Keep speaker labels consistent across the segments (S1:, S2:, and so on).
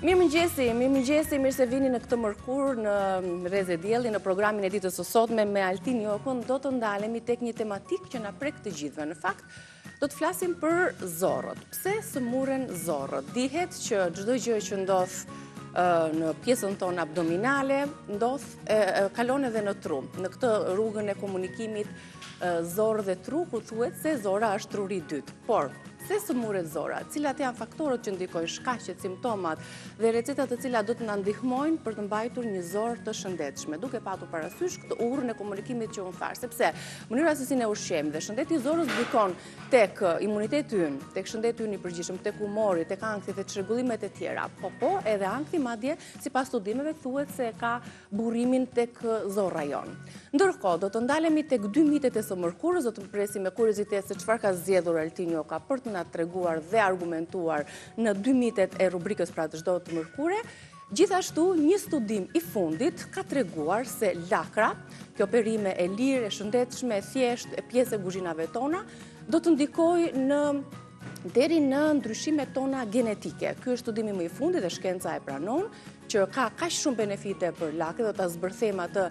S1: Mirëmëngjesi, mirë se vini në këtë mërkur në Reze Dielli në programin e ditës së sotme me Altin Jokën. Do të ndalemi tek një tematik që na prek të gjithëve. Në fakt, do të flasim për zorrët. Pse sëmuren zorrët? Dihet që çdo gjë që ndodh në pjesën tonë abdominale, kalon edhe në tru. Në këtë rrugën e komunikimit zorë dhe tru, ku thuhet se zora është truri dytë. Por, pse sëmuret zora? Cilat janë faktorët që ndikojnë, shkaqet, simptomat dhe recetat të cilat do të na ndihmojnë për të mbajtur një zorë të shëndetshme, duke patur parasysh këtë urrën e komunikimit që unë thash, sepse mënyra se si ne ushqejmë dhe shëndeti i zorës ndikon tek imuniteti ynë, tek shëndeti ynë i përgjithshëm, tek humori, tek ankthi dhe çrregullimet e tjera. Po, edhe ankthi madje sipas studimeve thuhet se ka burrimin tek zorra jon. Ndërkohë, do të ndalemi tek 2 mitet e së mërkurës, do të presim me kuriozitet se çfarë ka zgjedhur Altin Joka për të na treguar dhe argumentuar në 2 mitet e rubrikës pra të çdo të mërkure. Gjithashtu, një studim i fundit ka treguar se lakra, kjo perime e lirë, e shëndetshme, e thjeshtë, e pjesë e kuzhinave tona, do të ndikojë deri në ndryshimet tona genetike. Ky është studimi më i fundit dhe shkenca e pranon që ka kaq shumë benefite për lakët, do ta zbërthejmë atë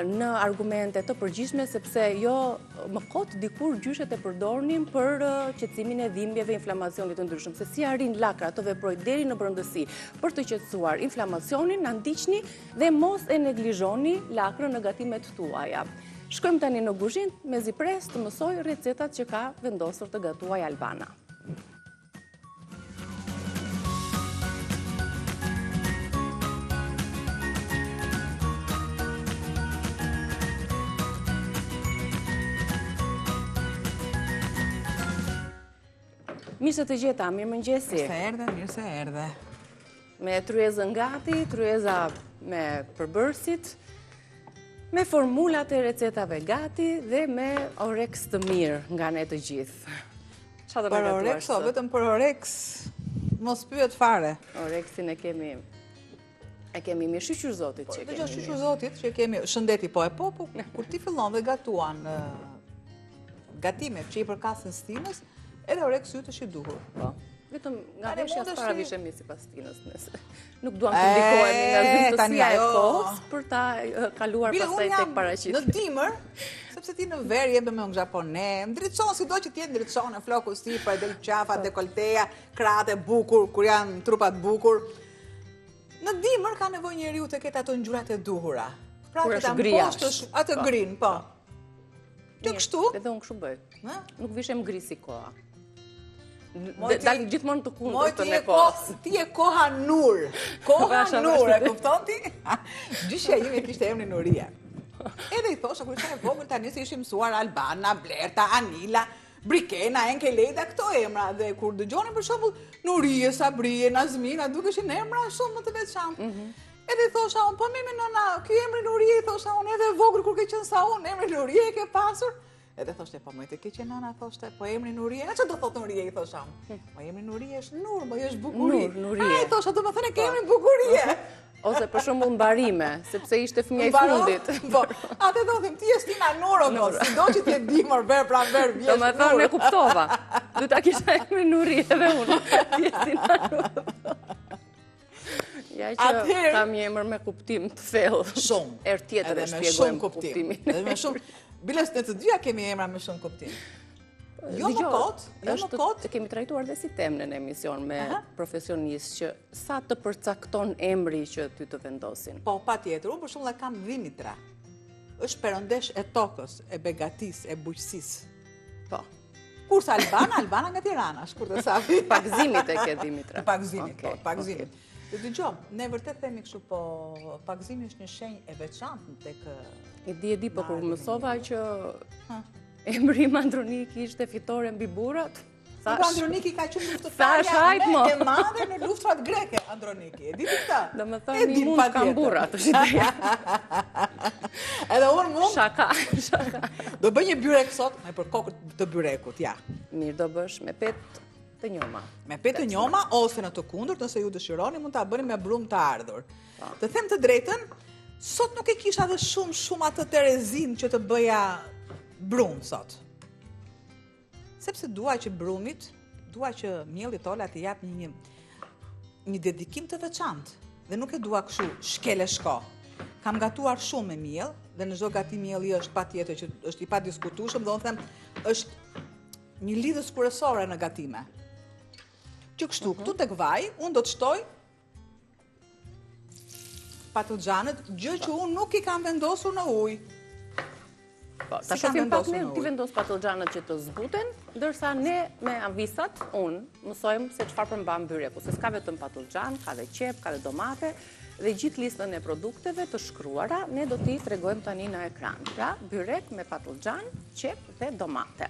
S1: në argumente të përgjithshme, sepse jo më kot dikur gjyshet e përdornin për qetësimin e dhimbjeve, inflamacionit të ndryshëm. Se si arrin lakra të veprojë deri në brëndësi për të qetësuar inflamacionin, na ndiqni dhe mos e neglizhoni lakrën në gatimet tuaja. Shkojmë tani në kuzhinë me zipres të mësoj recetat që ka vendosur të gatuaj Albana. Mirë se të gjeta, mirëmëngjesi.
S2: Mirë se erdhe.
S1: Me tryezën gati, tryeza me përbërësit, me formulat e recetave gati dhe me oreks të mirë nga ne të gjithë. Qa do me gatuar
S2: oreks, vetëm për oreks, mos pyet fare.
S1: Oreksin e kemi mirë, shqyqyr zotit që kemi.
S2: Shqyqyr zotit që kemi, shëndeti po, kur ti fillon dhe gatuan gatimet që i përkasin stinës, edhe oreks ytë është i duhur.
S1: Vetëm nga veshja s'para vishemi si pas stinës nëse. Nuk duam të ndikohemi nga zymtësia e kohës për ta kaluar pastaj tek paraqitja.
S2: Në dimër, sepse ti në verë jep me japone, ndriçon sido që ti ndriçon në flokus ti, pa del qafa, dekolteja, kratë bukur, kur janë trupat bukur. Në dimër ka nevojë njeriu të ketë ato ngjyrat e duhura. Pra
S1: të amposhtësh
S2: atë grin, po. Të kështu?
S1: Edhe unë kështu bëj. Nuk vishem gri si koha. Dali gjithmonë të kundërtën e kohës.
S2: Ti e koha nur. Koha nur, e kupton ti? Gjyshja ime kishte emrin Nuria. Edhe i thosha, kur isha e vogël tani se ishim mësuar Albana, Blerta, Anila, Brikena, Enkeleda, këto emra. Dhe kur dëgjonin për shembull Nurie, Sabrie, Nazmina, dukeshin emra shumë më të veçantë. Edhe i thosha unë, po mimi nona, ky emri Nurie, i thosha unë, edhe vogël kur ke qenë sa unë, emri Nurie e ke pasur. Edhe thoshte, po më të keqe nana, thoshte, po emri Nurie, a që do thot Nurie, i thosha unë? Po emri Nurie është Nur, po jo është Bukurie.
S1: Nurie.
S2: A, i thosha, do më thënë ke emrin Bukurie.
S1: Ose për shembull mbarime, sepse ishte fëmia i fundit.
S2: Po, atë do them, ti je Stina Nur, po, sido që ti e dimër, ver pra ver, vjesh Nur.
S1: Do më thënë, e kuptova. Du ta kisha emrin Nurie edhe unë. Ti je Stina Nur. Ja që kam një emër me kuptim të thellë.
S2: Shumë.
S1: Erë tjetër e shpjegojmë kuptimin.
S2: Edhe me shumë. Biles në të dyja kemi emra me shumë kuptim. Jo më kot.
S1: Kemi trajtuar dhe si temë në emision me profesionistë që sa të përcakton emri që ty të vendosin.
S2: Po, pa tjetër. Unë për shumë dhe kam Dimitra. Është perëndesh e tokës, e begatis, e bujqësis.
S1: Po.
S2: Kurse Albana nga Tirana, shkurtë safi.
S1: Pakzimit e ke Dimitra.
S2: Pakzimit, po, pakzimit. Dhe dëgjoj, ne vërtet themi kështu, po pakzimi është një shenjë e veçantë tek
S1: E di, po kur mësova që emri im Androniki ishte fitore mbi burrat.
S2: Androniki ka qenë luftëtarja e madhe në luftrat greke, Androniki. E di ti këtë?
S1: Do më thonë një mund kam burrat, është ideja.
S2: Edhe unë mund?
S1: Shaka.
S2: Do bëj një byrek sot, me për kokët të byrekut, ja.
S1: Mirë, do bësh me petë të njoma.
S2: Me petë të njoma, ose në të kundërt, nëse ju dëshironi, mund ta bëni me brum të ardhur. Të them të drejtën, sot nuk e kisha dhe shumë atë Terezin që të bëja brum sot. Sepse dua që brumit, dua që mielli tola të jap një një dedikim të veçantë dhe nuk e dua kështu shkele shko. Kam gatuar shumë me miell dhe në çdo gatim mielli është patjetër që është i padiskutueshëm, do të them është një lidhës kryesore në gatime. Që kështu, këtu tek vaj, unë do të shtoj patlıxhanët, gjë që unë nuk i kam vendosur në ujë.
S1: Ta shofim pak ne ti vendos patlıxhanët që të zbuten, ndërsa ne me avisat, unë mësojmë se çfarë përmban byreku, se s'ka vetëm patlıxhan, ka dhe qep, ka dhe domate, dhe gjithë listën e produkteve të shkruara ne do t'i tregojmë tani në ekran. Pra, byrek me patlıxhan, qep dhe domate.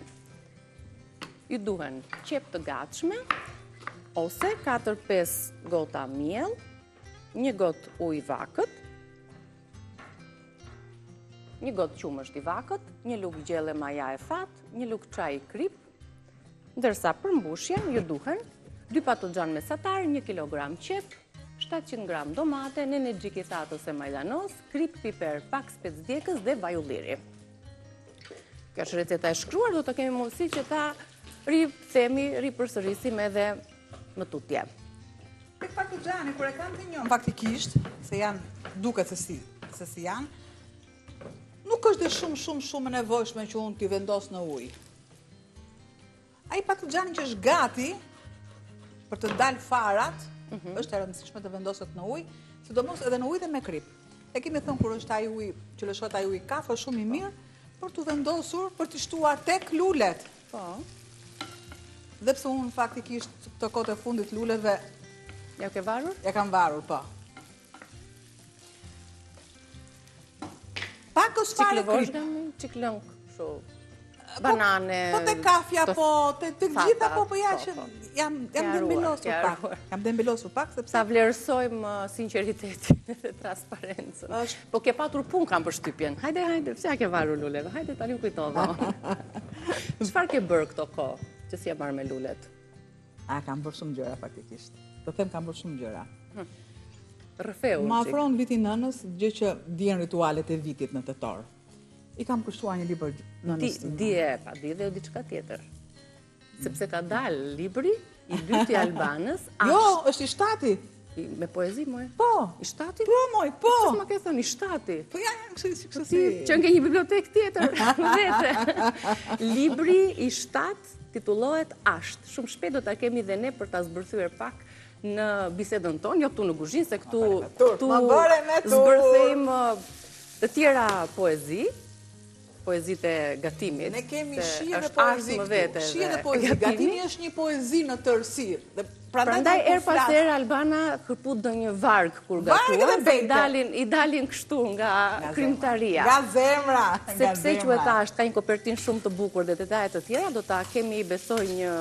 S1: I duhen qep të gatshme, ose 4-5 gota miell, 1 gotë ujë vakët, 1 gotë qumësht i vakët, 1 lugë gjelle maja e fat, 1 lugë çaj krip, ndërsa për mbushjen ju duhen 2 patlıxhan mesatar, 1 kilogram qep, 700 gram domate, nene gjikithat ose majdanos, krip, piper, pak spec djegës dhe vaj ulliri. Kjo është receta e shkruar, do të kemi mundësi që ta ripërsërisim edhe më tutje.
S2: Tek patlıxhani, kur e kam të njën, faktikisht, se janë, duket se si janë, nuk është dhe shumë e nevojshme që unë t'i vendos në ujë. Ai patlıxhani që është gati për të dalë farat, është e rëndësishme të vendoset në ujë, sidomos edhe në ujë dhe me krip. E kemi thënë kur është ai ujë, që lëshohet ai ujë kafë, është shumë i mirë për t'u vendosur, për t'i shtuar tek lulet.
S1: Po.
S2: Dhe pse unë faktikisht të kohët e fundit luleve
S1: ja ke varur?
S2: Ja kam varur, po. Pakës fare krip.
S1: Qiklëng, kështu. Banane.
S2: Po të kafja, po, të gjitha, po ja që jam dembelosur pak, sepse...
S1: Ta vlerësojmë sinceritetin dhe transparencën. Po ke patur pun kam për shtypjen. Hajde, pse ja ke varur luleve? Hajde, tani u kujtova. Çfarë ke bërë këto kohë që si e marrë me lulet?
S2: Kam bërë shumë gjëra, faktikisht. Do them kam bërë shumë gjëra.
S1: Rrëfeu.
S2: Ma afron viti nënës, gjë që dihen ritualet e vitit në tetor. I kam kushtuar një libër nënës.
S1: Di dhe diçka tjetër. Sepse ka dalë libri i dytë i Albanës.
S2: Jo, është i 7-ti.
S1: Me poezi, moj?
S2: Po.
S1: I 7-ti?
S2: Po, moj, po.
S1: Që më ke thënë i 7-ti?
S2: Po ja, kështu si.
S1: Që nge një bibliotek tjetër, vete. Libri i 7 titullohet Asht. Shumë shpejt do ta kemi dhe ne për ta zbërthyer pak në bisedën tonë, jo këtu në kuzhinë, se këtu zbërthejmë të tjera poezit e gatimit.
S2: Ne kemi shije dhe poezi këtu. Shije dhe poezi. Gatimi është një poezi në tërësirë.
S1: Prandaj er pas herë Albana kërput do një varg kur gatuan, i dalin kështu nga krimtaria.
S2: Nga zemra.
S1: Sepse quhet ka një kopertinë shumë të bukur dhe detajet të tjera, do ta kemi besoj një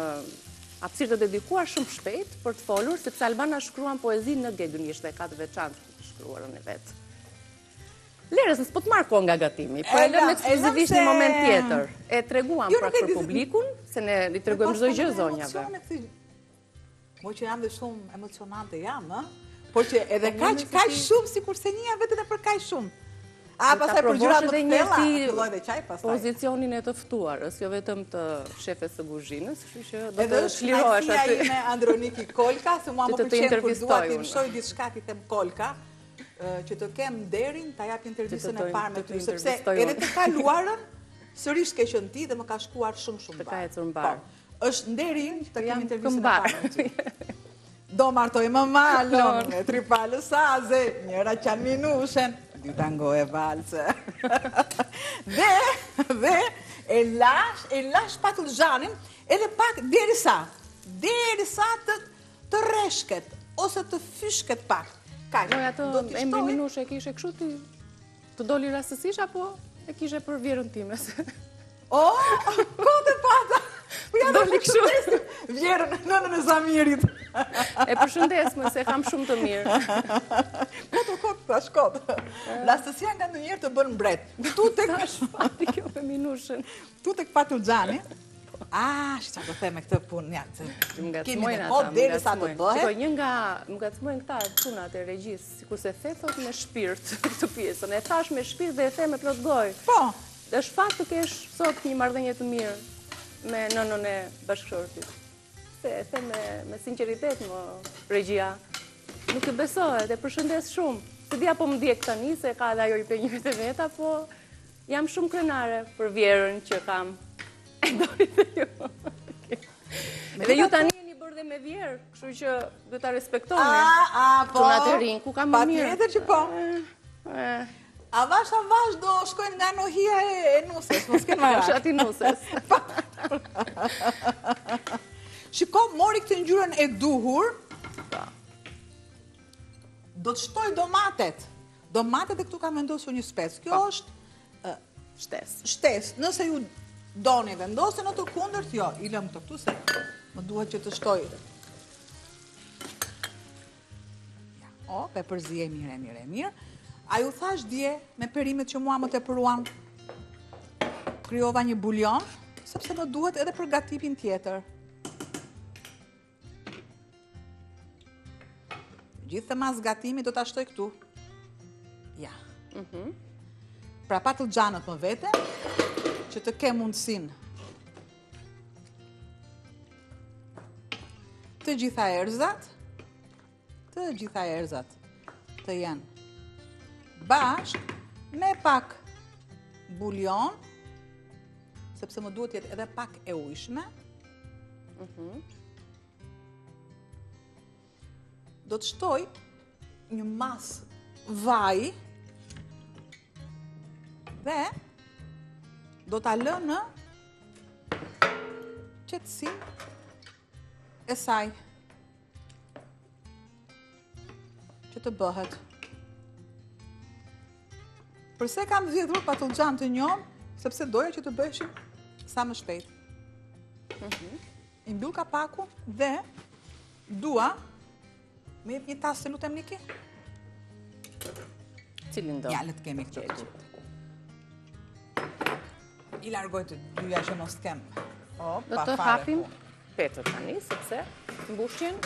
S1: hapësirë të dedikuar shumë shpejt për të folur, sepse Albana shkruan poezi në Gedun, ishte 4 veçantë të shkruarën e vetë. Lerës, nësë po të marko nga gatimi, po e lëmë ekskluzivisht një moment tjetër. E treguam pra për publikun, se ne i tregujmë çdo gjë zonjave.
S2: Po që jam dhe shumë emocionante jam, po që edhe kaq shumë si kurse një vetë dhe për kaq shumë. Pastaj për gjërat më të thella, filloj dhe çaj pastaj.
S1: Pozicionin e të ftuarës, jo vetëm të shefes së kuzhinës, kështu që do të shlirohesh aty.
S2: Edhe ime Androniki Kolka, se mua më pëlqen kur dua të mësoj diçka ti them Kolka, që të kem nderin ta jap intervistën e parë me ty, sepse edhe të kaluarën sërish ke qenë ti dhe më ka shkuar shumë
S1: të ka ecur mbar.
S2: Është nderi im të kem intervistën e parë me ty. Do martoj më malon, me tripalë saze, njëra qanë minushen, dy tango e valse. Dhe e lash patlıxhanin edhe pak derisa të rreshket ose të fyshket pak.
S1: Moj, ato emri minushe e kishe kështu ti të doli rastësisht apo e kishe për vjerën time?
S2: Kote pata!
S1: Doli kështu.
S2: Vjerën, nënën e Zamirit.
S1: E përshëndes më se kam shumë të mirë.
S2: Kote, shkotë. Rastësia nga ndonjëherë të bën mbret. Tu tek
S1: shpati kjo me minushën.
S2: Tu tek patlıxhani. Shqa do them me këtë punë, ja,
S1: më ngacmojnë ata, Shikoj, më ngacmojnë këta punat e regjisë, sikur se the thot me shpirt këtë pjesën, e thash me shpirt dhe e the me plot gojë.
S2: Po.
S1: Është fat të kesh sot një marrëdhënie të mirë me nënën e bashkëshortit. Se e the me sinqeritet, më regjia. Nuk e besohet, e përshëndes shumë. Se dia po më ndjek tani, se ka dhe ajo i penjimit e veta, po jam shumë krenare për vjerën që kam. E dori dhe ju. Edhe ju tani jeni bërë dhe me vjerë, kështu që du ta respektoni.
S2: Po,
S1: Çunat e rinj, ku kam më mirë.
S2: patjetër që po. Avash do shkojnë nga nohia e nuses, mos kenë marrë.
S1: Fshati nuses.
S2: Shiko, mori këtë ngjyrën e duhur. Do të shtoj domatet. Domatet e këtu kam vendosur një spec. Kjo është shtes. Nëse ju doni vendosë, në të kundërt, jo, i lëm të këtu se më duhet që të shtoj. O, pepërzi e mirë. A ju thash dje me perimet që mua më të përuan, kryova një buljon, sepse më duhet edhe për gatipin tjetër. Gjithë të mas gatimi do të ashtoj këtu. Ja. Pra patlıcanët më vete, që të ke mundësin të gjitha erzat të jenë bashk me pak buljon, sepse më duhet jetë edhe pak e ujshme. Do të shtoj një mas vaj dhe do ta lë në qetësinë e saj që të bëhet. Përse kam zgjedhur patlıcan të njohur? Sepse doja që të bëheshin sa më shpejt. I mbyll kapaku dhe dua me jep një tas, se lutem Niki.
S1: Cilin do?
S2: Ja, le të kemi këtu. I largoj të dyja që mos të kem.
S1: Do të hapim petët tani, sepse mbushjen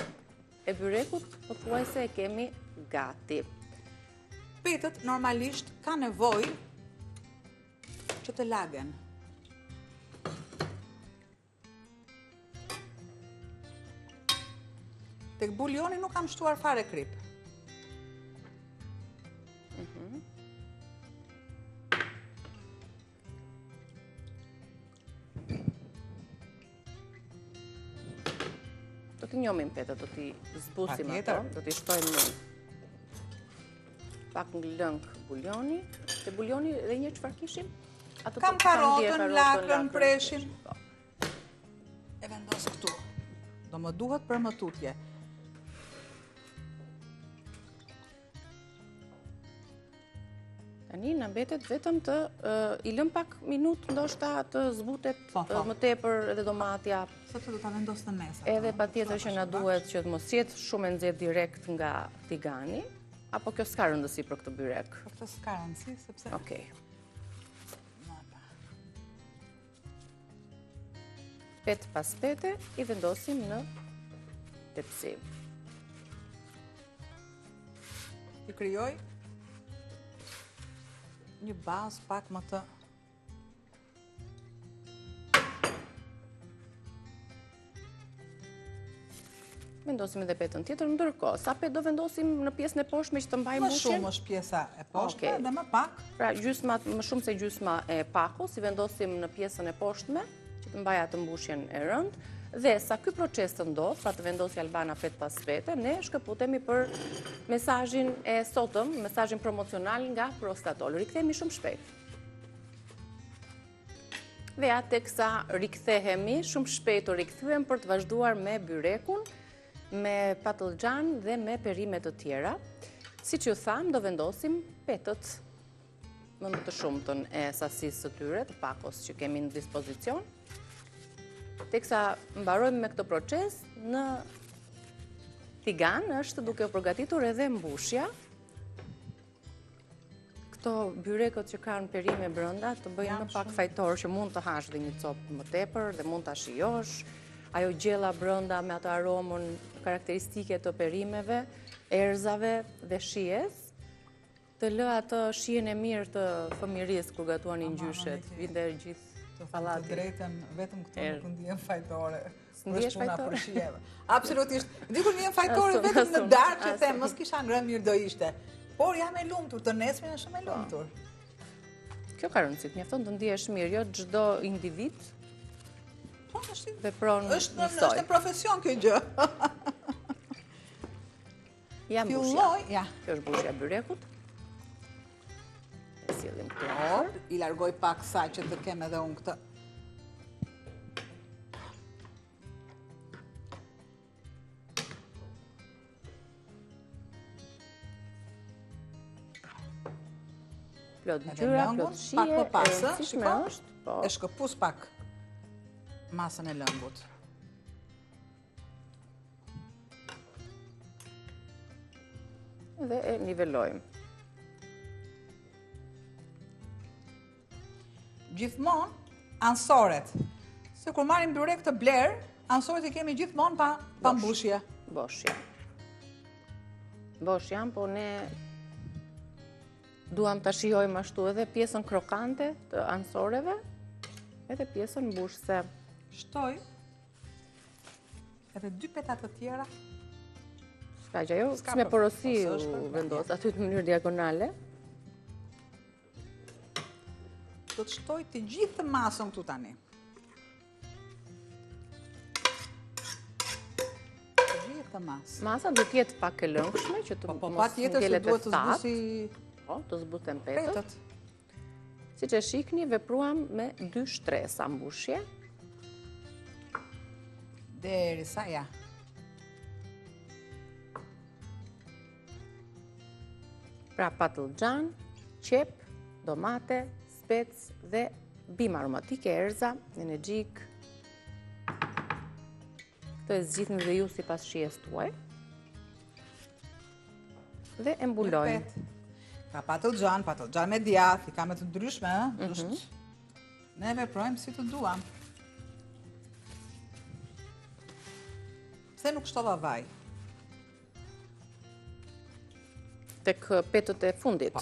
S1: e byrekut pothuajse e kemi gati.
S2: Petët normalisht ka nevojë që të lagen. Tek buljoni nuk kam shtuar fare krip.
S1: Do t'i njohim petët, do t'i zbusim ato, do t'i shtojmë në pak lëng buljoni. Te buljoni dhe një çfarë kishim?
S2: Kam karotën, lakrën, preshin. E vendos këtu. Do më duhet për më tutje.
S1: Tani na mbetet vetëm të i lëm pak minutë ndoshta të zbutet më tepër edhe domatja.
S2: Sepse do ta vendos në mes.
S1: Edhe patjetër që na duhet që të mos jetë shumë e nxehtë direkt nga tigani, apo kjo s'ka rëndësi për këtë byrek?
S2: Për këtë s'ka rëndësi, sepse...
S1: Okej. Pet pas pete i vendosim në tepsi.
S2: I krijoj një bazë pak më të
S1: vendosim edhe petën tjetër, ndërkohë, sa pet do vendosim në pjesën e poshtme që të mbajmë
S2: më
S1: mbushjen?
S2: shumë është pjesa e poshtme dhe më pak.
S1: Pra, më shumë se gjysma e pakut, si vendosim në pjesën e poshtme, që të mbaj atë mbushjen e rëndë, dhe sa ky proces të ndodh, pra të vendosi Albana pet pas pete, ne shkëputemi për mesazhin e sotëm, mesazhin promocional nga Prostatol. Rikthehemi shumë shpejt. Dhe teksa rikthehemi, shumë shpejt u rikthyem për të vazhduar me byrekun, me patlıcan dhe me perime të tjera. Siç ju tham, do vendosim petët më të shumtën e sasisë së tyre, të pakos që kemi në dispozicion. Teksa mbarojmë me këtë proces, në tigan është duke u përgatitur edhe mbushja. Këto byrekët që kanë perime brenda të bëjnë më pak fajtor, që mund të hash dhe një copë më tepër dhe mund ta shijosh. Ajo gjella brenda me ato aromën karakteristike të perimeve, erzave dhe shijes, të lë atë shijen e mirë të fëmirisë kur gatuani ngjyshet, vinte gjithë
S2: të fallati. Të drejtën, vetëm këtu nuk ndjen fajtore.
S1: Ndihesh fajtore?
S2: Absolutisht. Dikur një fajtore vetëm në darkë që them, mos kisha ngrënë mirë do ishte. Por jam e lumtur, të nesër jam shumë e lumtur.
S1: Kjo ka rëndësi, mjafton të ndihesh mirë, jo çdo individ vepron
S2: njësoj. Është një profesion kjo gjë.
S1: Jam bushja. Kjo është bushja e byrekut. E sillim këtë.
S2: I largoj pak saj që të kem edhe unë këtë.
S1: Plot ngjyra, plot shije,
S2: pak më pasë,
S1: shiko,
S2: e shkëpus pak masën e lëngut.
S1: Dhe e nivelojmë.
S2: Gjithmonë, ansoret. Se kur marrim byrek të bler, ansoret i kemi gjithmonë pa mbushje.
S1: Bosh jam, po ne duam të shijojmë ashtu edhe pjesën krokante të ansoreve, edhe pjesën mbushse.
S2: Shtoj edhe 2 peta të tjera.
S1: Ska që ajo, s'me porosi u vendos aty të mënyrë diagonale.
S2: Do të shtoj të gjithë masën këtu tani. Të gjithë masë.
S1: Masa do t'jetë pak e lëngshme, që të mos ngelet e thatë. Po, të zbuten petët. Si që shikni, vepruam me 2 shtresa mbushje.
S2: Derisa ja.
S1: Pra patlıcan, qep, domate, spec dhe bim aromatike, erza, energjik. Këto e zgjidhni dhe ju si pas shijes tuaj. Dhe e mbulojmë.
S2: Ka patlıcan me djath, i ka me të ndryshme, ne veprojmë si të duam. Pse nuk shtova vaj?
S1: Tek petët e fundit.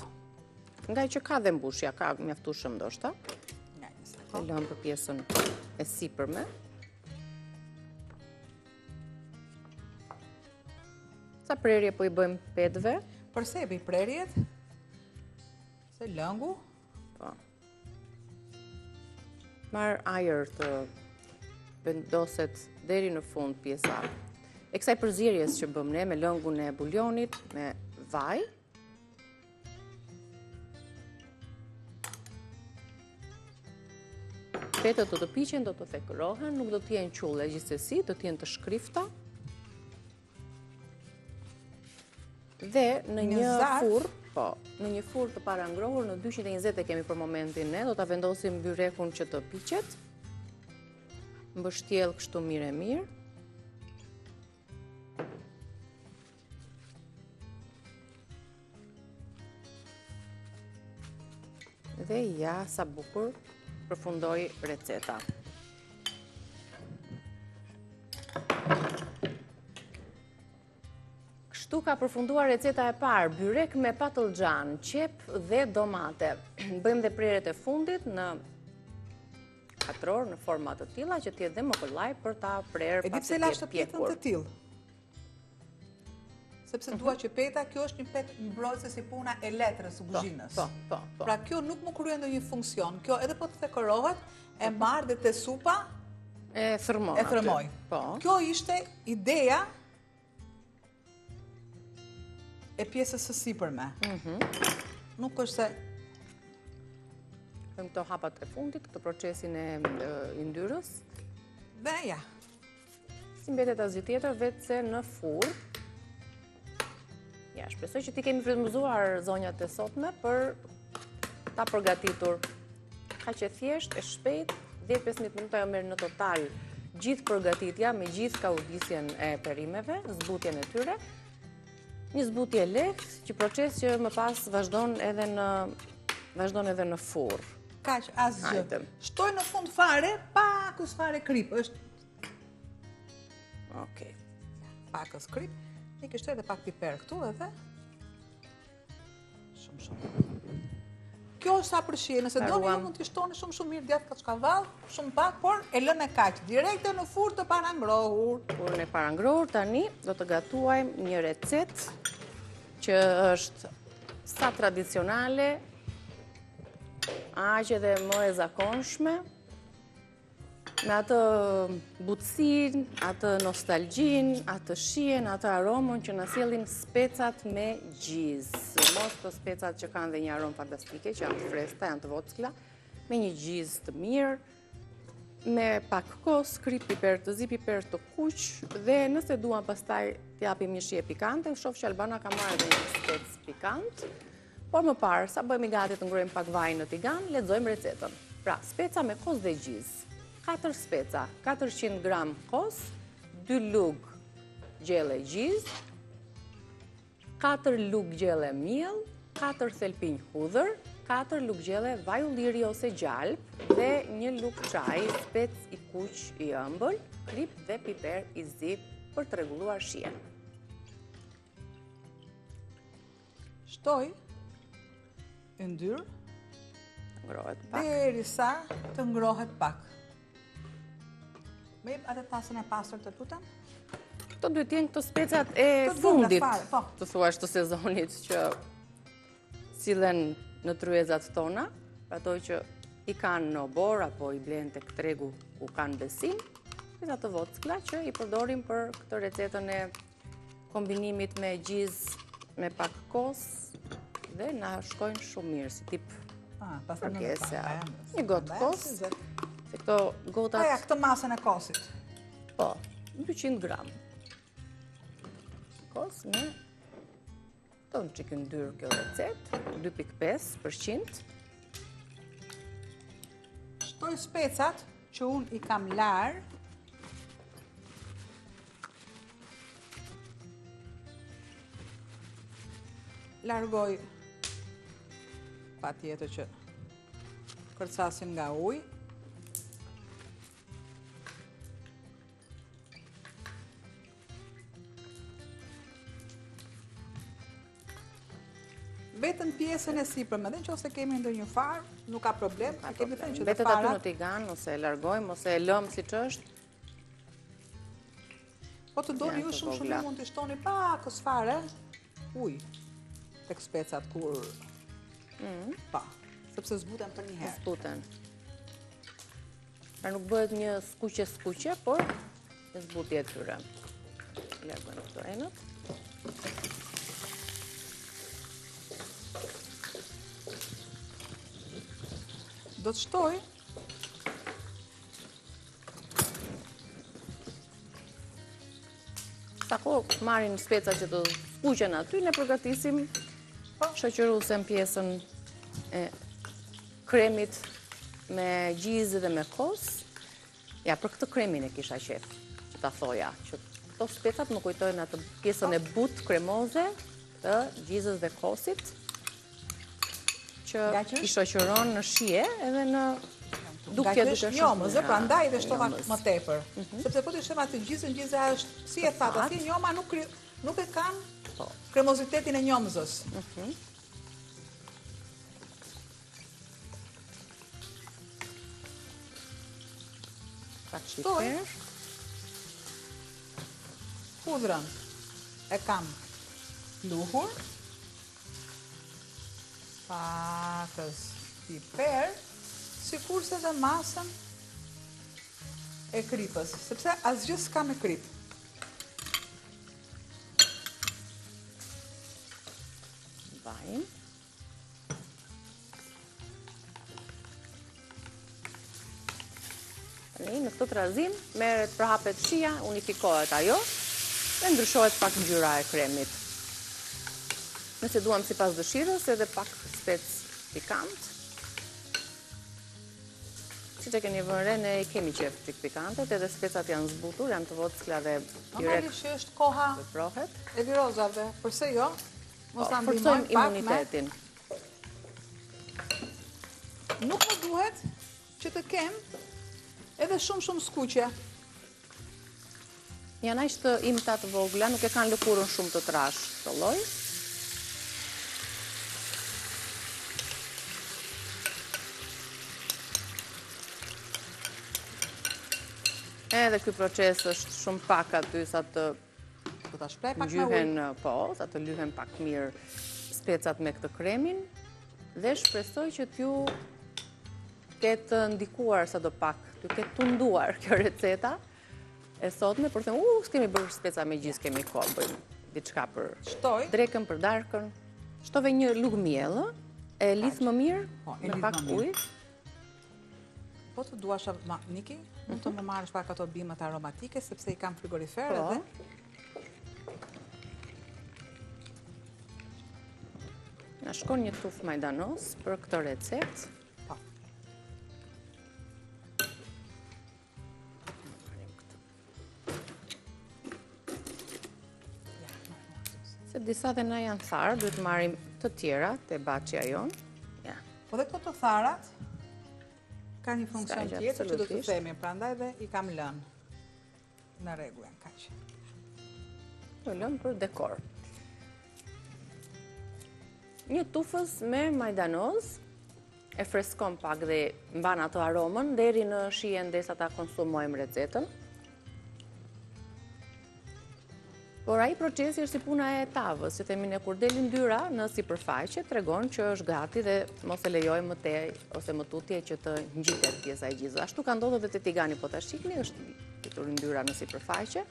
S1: Nga që ka dhe mbushja, ka mjaftueshëm ndoshta. E lëmë për pjesën e sipërme. Sa prerje po i bëjmë petëve?
S2: Përse e bëj prerjet? Se lëngu?
S1: Po. Marr ajër të vendoset deri në fund pjesa. E kësaj përzierjes që bëm ne me lëngun e buljonit, me vaj. Petët do të piqen, do të thekërohen, nuk do të jenë qulle gjithsesi, do të jenë të shkrifta. Dhe në një furrë, po, në një furrë të parangrohur në 220 e kemi për momentin ne, do ta vendosim byrekun që të piqet. Mbështjell kështu mirë e mirë. Dhe ja sa bukur përfundoi receta. Kështu ka përfunduar receta e parë, byrek me patlıcan, qep dhe domate. Bëjmë dhe prerjet e fundit në katror, në forma të tilla që të jetë dhe më kollaj për ta prerë
S2: pas të jetë pjekur. Të tillë. Sepse dua që peta, kjo është një petë mbrojtëse si puna e letrës së kuzhinës.
S1: Po.
S2: Pra kjo nuk më kryen ndonjë funksion. Kjo edhe po të thekërohet, e marr dhe te supa
S1: e thërmoj.
S2: Po. Kjo ishte ideja e pjesës së sipërme. Nuk është se
S1: bëjmë këto hapat e fundit, këtë procesin e yndyrës.
S2: Dhe ja.
S1: Si mbetet asgjë tjetër, vetë se në furrë. Ja, shpresoj që ti kemi frymëzuar zonjat e sotme për ta përgatitur. Kaq e thjesht, e shpejt, 10-15 minuta jo merr në total gjithë përgatitja me gjithë kaudisjen e perimeve, zbutjen e tyre. Një zbutje lehtë, që proces që më pas vazhdon edhe në furrë.
S2: Kaq, asgjë. Shtoj në fund fare, pakës fare krip.
S1: Okej.
S2: Pakës krip. I kështë edhe pak piper këtu edhe. Shumë. Kjo është sa përshje, nëse doni ju mund t'i shtoni shumë mirë djathtë kaçkavall, shumë pak, por e lënë kaq, direkte në furrë të parangrohur.
S1: Furrën e parangrohur tani do të gatuajmë një recetë që është sa tradicionale, aq edhe më e zakonshme, me atë butësinë, atë nostalgjinë, atë shijen, atë aromën që na sjellin specat me gjizë. Mos të specat që kanë dhe një aromë fantastike, që janë të freskëta, janë të vockla, me një gjizë të mirë, me pak kos, krip, piper të zi, piper të kuq, dhe nëse duan pastaj t'japim një shije pikante, u shoh që Albana ka marrë edhe një spec pikant, por më parë, sa bëhemi gati të ngrojmë pak vaj në tigan, lexojmë recetën. Pra, speca me kos dhe gjizë. 4 speca, 400 gram kos, 2 lug gjelle gjizë, 4 lug gjelle miell, 4 thelpinj hudhër, 4 lug gjelle vaj ulliri ose gjalp dhe 1 lug çaj spec i kuq i ëmbël, krip dhe piper i zi për të rregulluar shijen.
S2: Shtoj yndyr
S1: ngrohet pak
S2: derisa të ngrohet pak. Me atë tasën e pastër të lutem?
S1: Këto duhet jenë këto specat e fundit, të thuash të sezonit, që sillen në tryezat tona, ato që i kanë në obor apo i blen tek tregu ku kanë besim, speca të vockla që i përdorim për këtë recetën e kombinimit me gjizë me pak kos dhe na shkojnë shumë mirë si tip përkese. Një gotë kos. Se këto gotat...
S2: Aja, këtë masën e kosit.
S1: Po, 200 gram. Kos me... Tonë që kënë dyrë kjo recet, 2.5%.
S2: Shtoj specat që unë i kam larë. Largoj pa tjetër që kërcasin nga ujë. Vetëm pjesën e sipërme, dhe nëse kemi ndonjë farë, nuk ka problem, kemi thënë që të
S1: vetet aty në tigan, ose e largojmë, ose e lëmë siç është.
S2: Po të doni ju shumë mund të shtoni pakës fare ujë tek specat kur pa, sepse zbuten për një herë.
S1: Zbuten. Pra nuk bëhet një skuqe, por një zbutje e tyre. Largojmë këto enët.
S2: Do të shtoj
S1: sa kohë marrin speca që të skuqen aty, ne përgatisim shoqëruesen pjesën e kremit me gjizë dhe me kos. Ja, për këtë kremin e kisha qef, që ta thoja, që këto specat më kujtojnë atë pjesën e butë kremoze të gjizës dhe kosit, që i shoqëron në shije edhe në dukje
S2: duke njomës, prandaj dhe shtova më tepër. Sepse po të shem atë gjizën, gjizja është, si e thata, si njoma nuk e kanë kremozitetin e njomëzës.
S1: Pak shifer.
S2: Hudhrën e kam luhur. Pakës piper, sikurse dhe masën e kripës, sepse asgjë s'ka me krip.
S1: Vajin. Në këtë trazim, merret përhapet shija, unifikohet ajo, dhe ndryshohet pak ngjyra e kremit. Nëse duam sipas dëshirës, edhe pak spec pikant. Siç e keni vënë re, ne kemi qef çik pikantet, edhe specat janë zbutur, janë të vockla dhe
S2: Normalisht që është koha e virozave, përse jo? Mos ta
S1: forcojmë imunitetin.
S2: Nuk më duhet që të kem edhe shumë skuqe.
S1: Janë aq të imta të vogla, nuk e kanë lëkurën shumë të trash këtë lloj. Edhe ky proces është shumë pak aty sa të
S2: Do ta shpreh pak me ujë.
S1: ngjyhen, po, sa të lyhen pak mirë specat me këtë kremin dhe shpresoj që t'ju ketë ndikuar sadopak, t'ju ketë tunduar kjo receta e sotme, për të thënë, s'kemi bërë speca me gjithë, s'kemi kohë, bëjmë diçka për
S2: Shtoj.
S1: drekën, për darkën. Shtove një lugë miellë, e lidh më mirë
S2: Po, e
S1: me
S2: lidh
S1: pak
S2: më mirë.
S1: ujë.
S2: Po të duasha, Niki, mund të më marrësh pak ato bimët aromatike, sepse i kam frigorifer
S1: Po.
S2: edhe.
S1: Na shkon një tufë majdanos për këtë recetë.
S2: Po.
S1: Se disa dhe na janë tharë, duhet marrim të tjera të baçja jonë. Ja.
S2: Po dhe këto tharat ka një funksion
S1: gjë,
S2: tjetër që do të
S1: absolutisht.
S2: themi, prandaj dhe i kam lënë në rregull janë kaq.
S1: Të lëmë për dekor. Një tufës me majdanoz e freskon pak dhe mban ato aromën deri në shije ndesa ta konsumojmë recetën. Por ai procesi është si puna e tavës, që themi ne kur delin ndyra në sipërfaqe, tregon që është gati dhe mos e lejojmë më tej ose më tutje që të ngjitet pjesa e gjizë. Ashtu ka ndodhur dhe te tigani, po ta shihni, është fitur ndyra në sipërfaqe,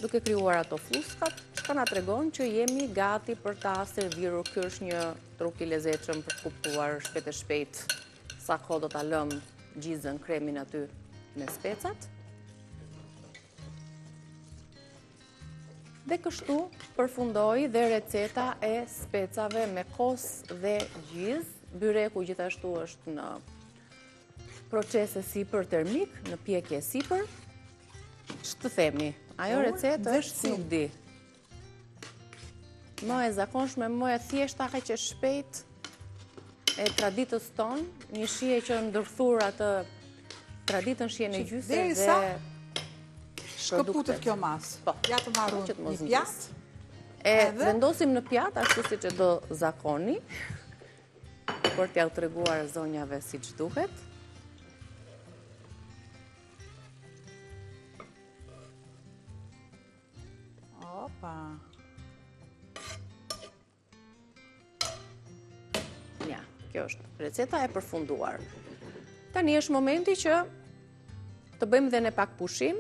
S1: duke krijuar ato fluskat, që na tregon që jemi gati për ta servirur. Ky është një truk i lezetshëm për të kuptuar shpejt e shpejt sa kohë do ta lëm gjizën, kremin aty me specat. Dhe kështu përfundoi dhe receta e specave me kos dhe gjizë. Byreku gjithashtu është në proces e sipër termik, në pjekje sipër. Ç'të themi? Ajo recetë është nuk di. Më e zakonshme, më e thjeshta, kaq e shpejt e traditës tonë, një shije që ndërthur atë traditën shijen e gjysë
S2: Derisa
S1: dhe
S2: shkëputet kjo mas.
S1: Po.
S2: Ja të marrun
S1: Që të mos
S2: një
S1: ngjes.
S2: pjatë.
S1: E
S2: Edhe?
S1: vendosim në pjatë ashtu siç e do zakoni, për t'ja u treguar zonjave siç duhet.
S2: Opa.
S1: Ja, kjo është receta e përfunduar. Tani është momenti që të bëjmë dhe ne pak pushim,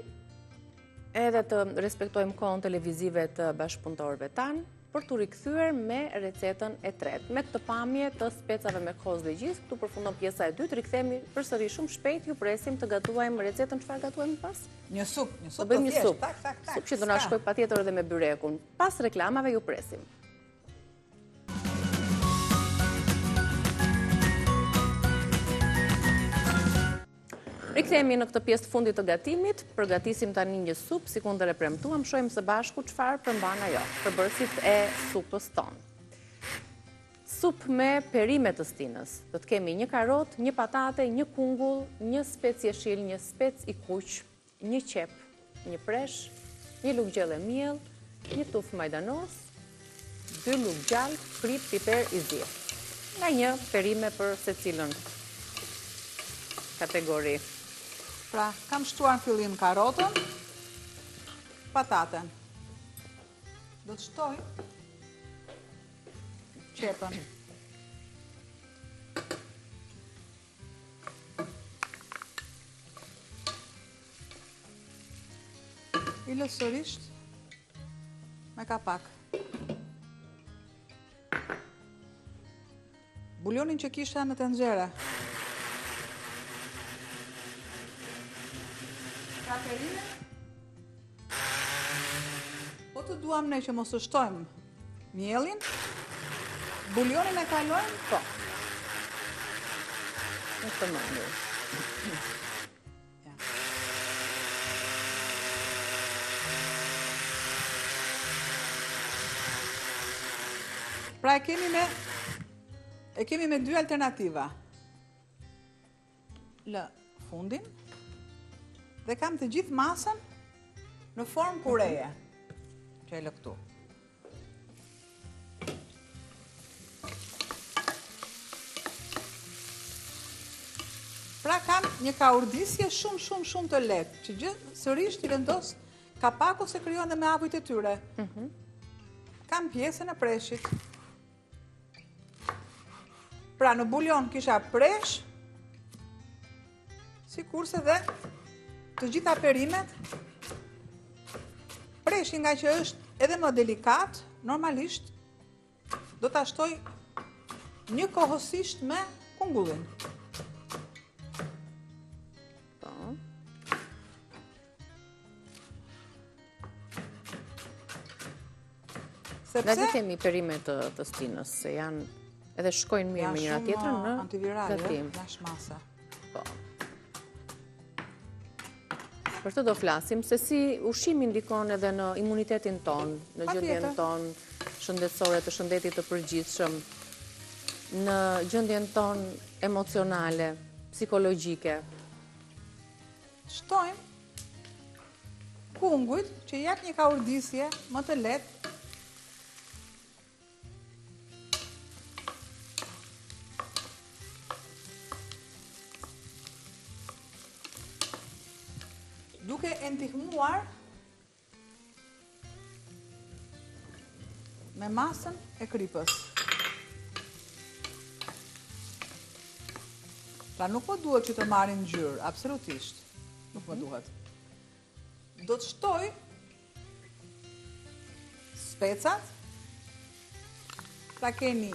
S1: edhe të respektojmë kohën televizive të bashkëpunëtorëve tanë, për të rikthyer me recetën e tretë. Me këtë pamje të specave me kos dhe gjizë, këtu përfundon pjesa e dytë, rikthehemi përsëri shumë shpejt, ju presim të gatuajmë recetën. Çfarë gatuajmë pas?
S2: Një sup
S1: Do
S2: të
S1: bëjmë një
S2: thjeshtë.
S1: supë.
S2: Tak, tak, tak.
S1: Supë që do na shkoj patjetër edhe me byrekun. Pas reklamave ju presim. Rikthehemi në këtë pjesë të fundit të gatimit, përgatisim tani një supë, si kundër e premtuam, shohim së bashku çfarë përmban ajo, përbërësit e supës tonë. Supë me perime të stinës. Do të kemi një karot, një patate, një kungull, një spec jeshil, një spec i kuq, një qep, një presh, një lugë gjelle miell, një tufë majdanos, 2 lugë gjallë, prit, piper i zi. Nga një perime për secilën kategori.
S2: Pra, kam shtuar në fillim karotën, pataten. Do të shtoj qepën. I lë sërisht me kapak. Bulionin që kisha në tenxhere. Pra perime, po të duam ne që mos të shtojmë mielin, bulionin e kalojmë,
S1: Po. Në këtë mënyrë.
S2: Ja. Pra e kemi me dy alternativa. Lë fundin dhe kam të gjithë masën në formë pureje, që e lë këtu. Pra pra kam një kaurdisje shumë të lehtë, që gjithë sërish t'i vendos kapaku se kryon dhe me avujt e tyre. Kam pjesën e preshit. Pra në bulion kisha presh, si kurse dhe të gjitha perimet, preshi nga që është edhe më delikat, normalisht, do t'a shtoj një kohësisht me kungullin.
S1: Nga që kemi perimet të stinës, se janë edhe shkojnë mirë me njëra tjetrën në
S2: antivirale, nash masa.
S1: Për të do flasim, se si ushqimi ndikon edhe në imunitetin ton, në gjendjen ton shëndetësore të shëndetit të përgjithshëm, në gjendjen ton emocionale, psikologjike.
S2: Shtojmë kungujt që jep një kaurdisje më të lehtë. Duke e ndihmuar me masën e kripës. Pra nuk më duhet që të marrin ngjyrë, absolutisht. Nuk më duhet. Do të shtoj specat, pra keni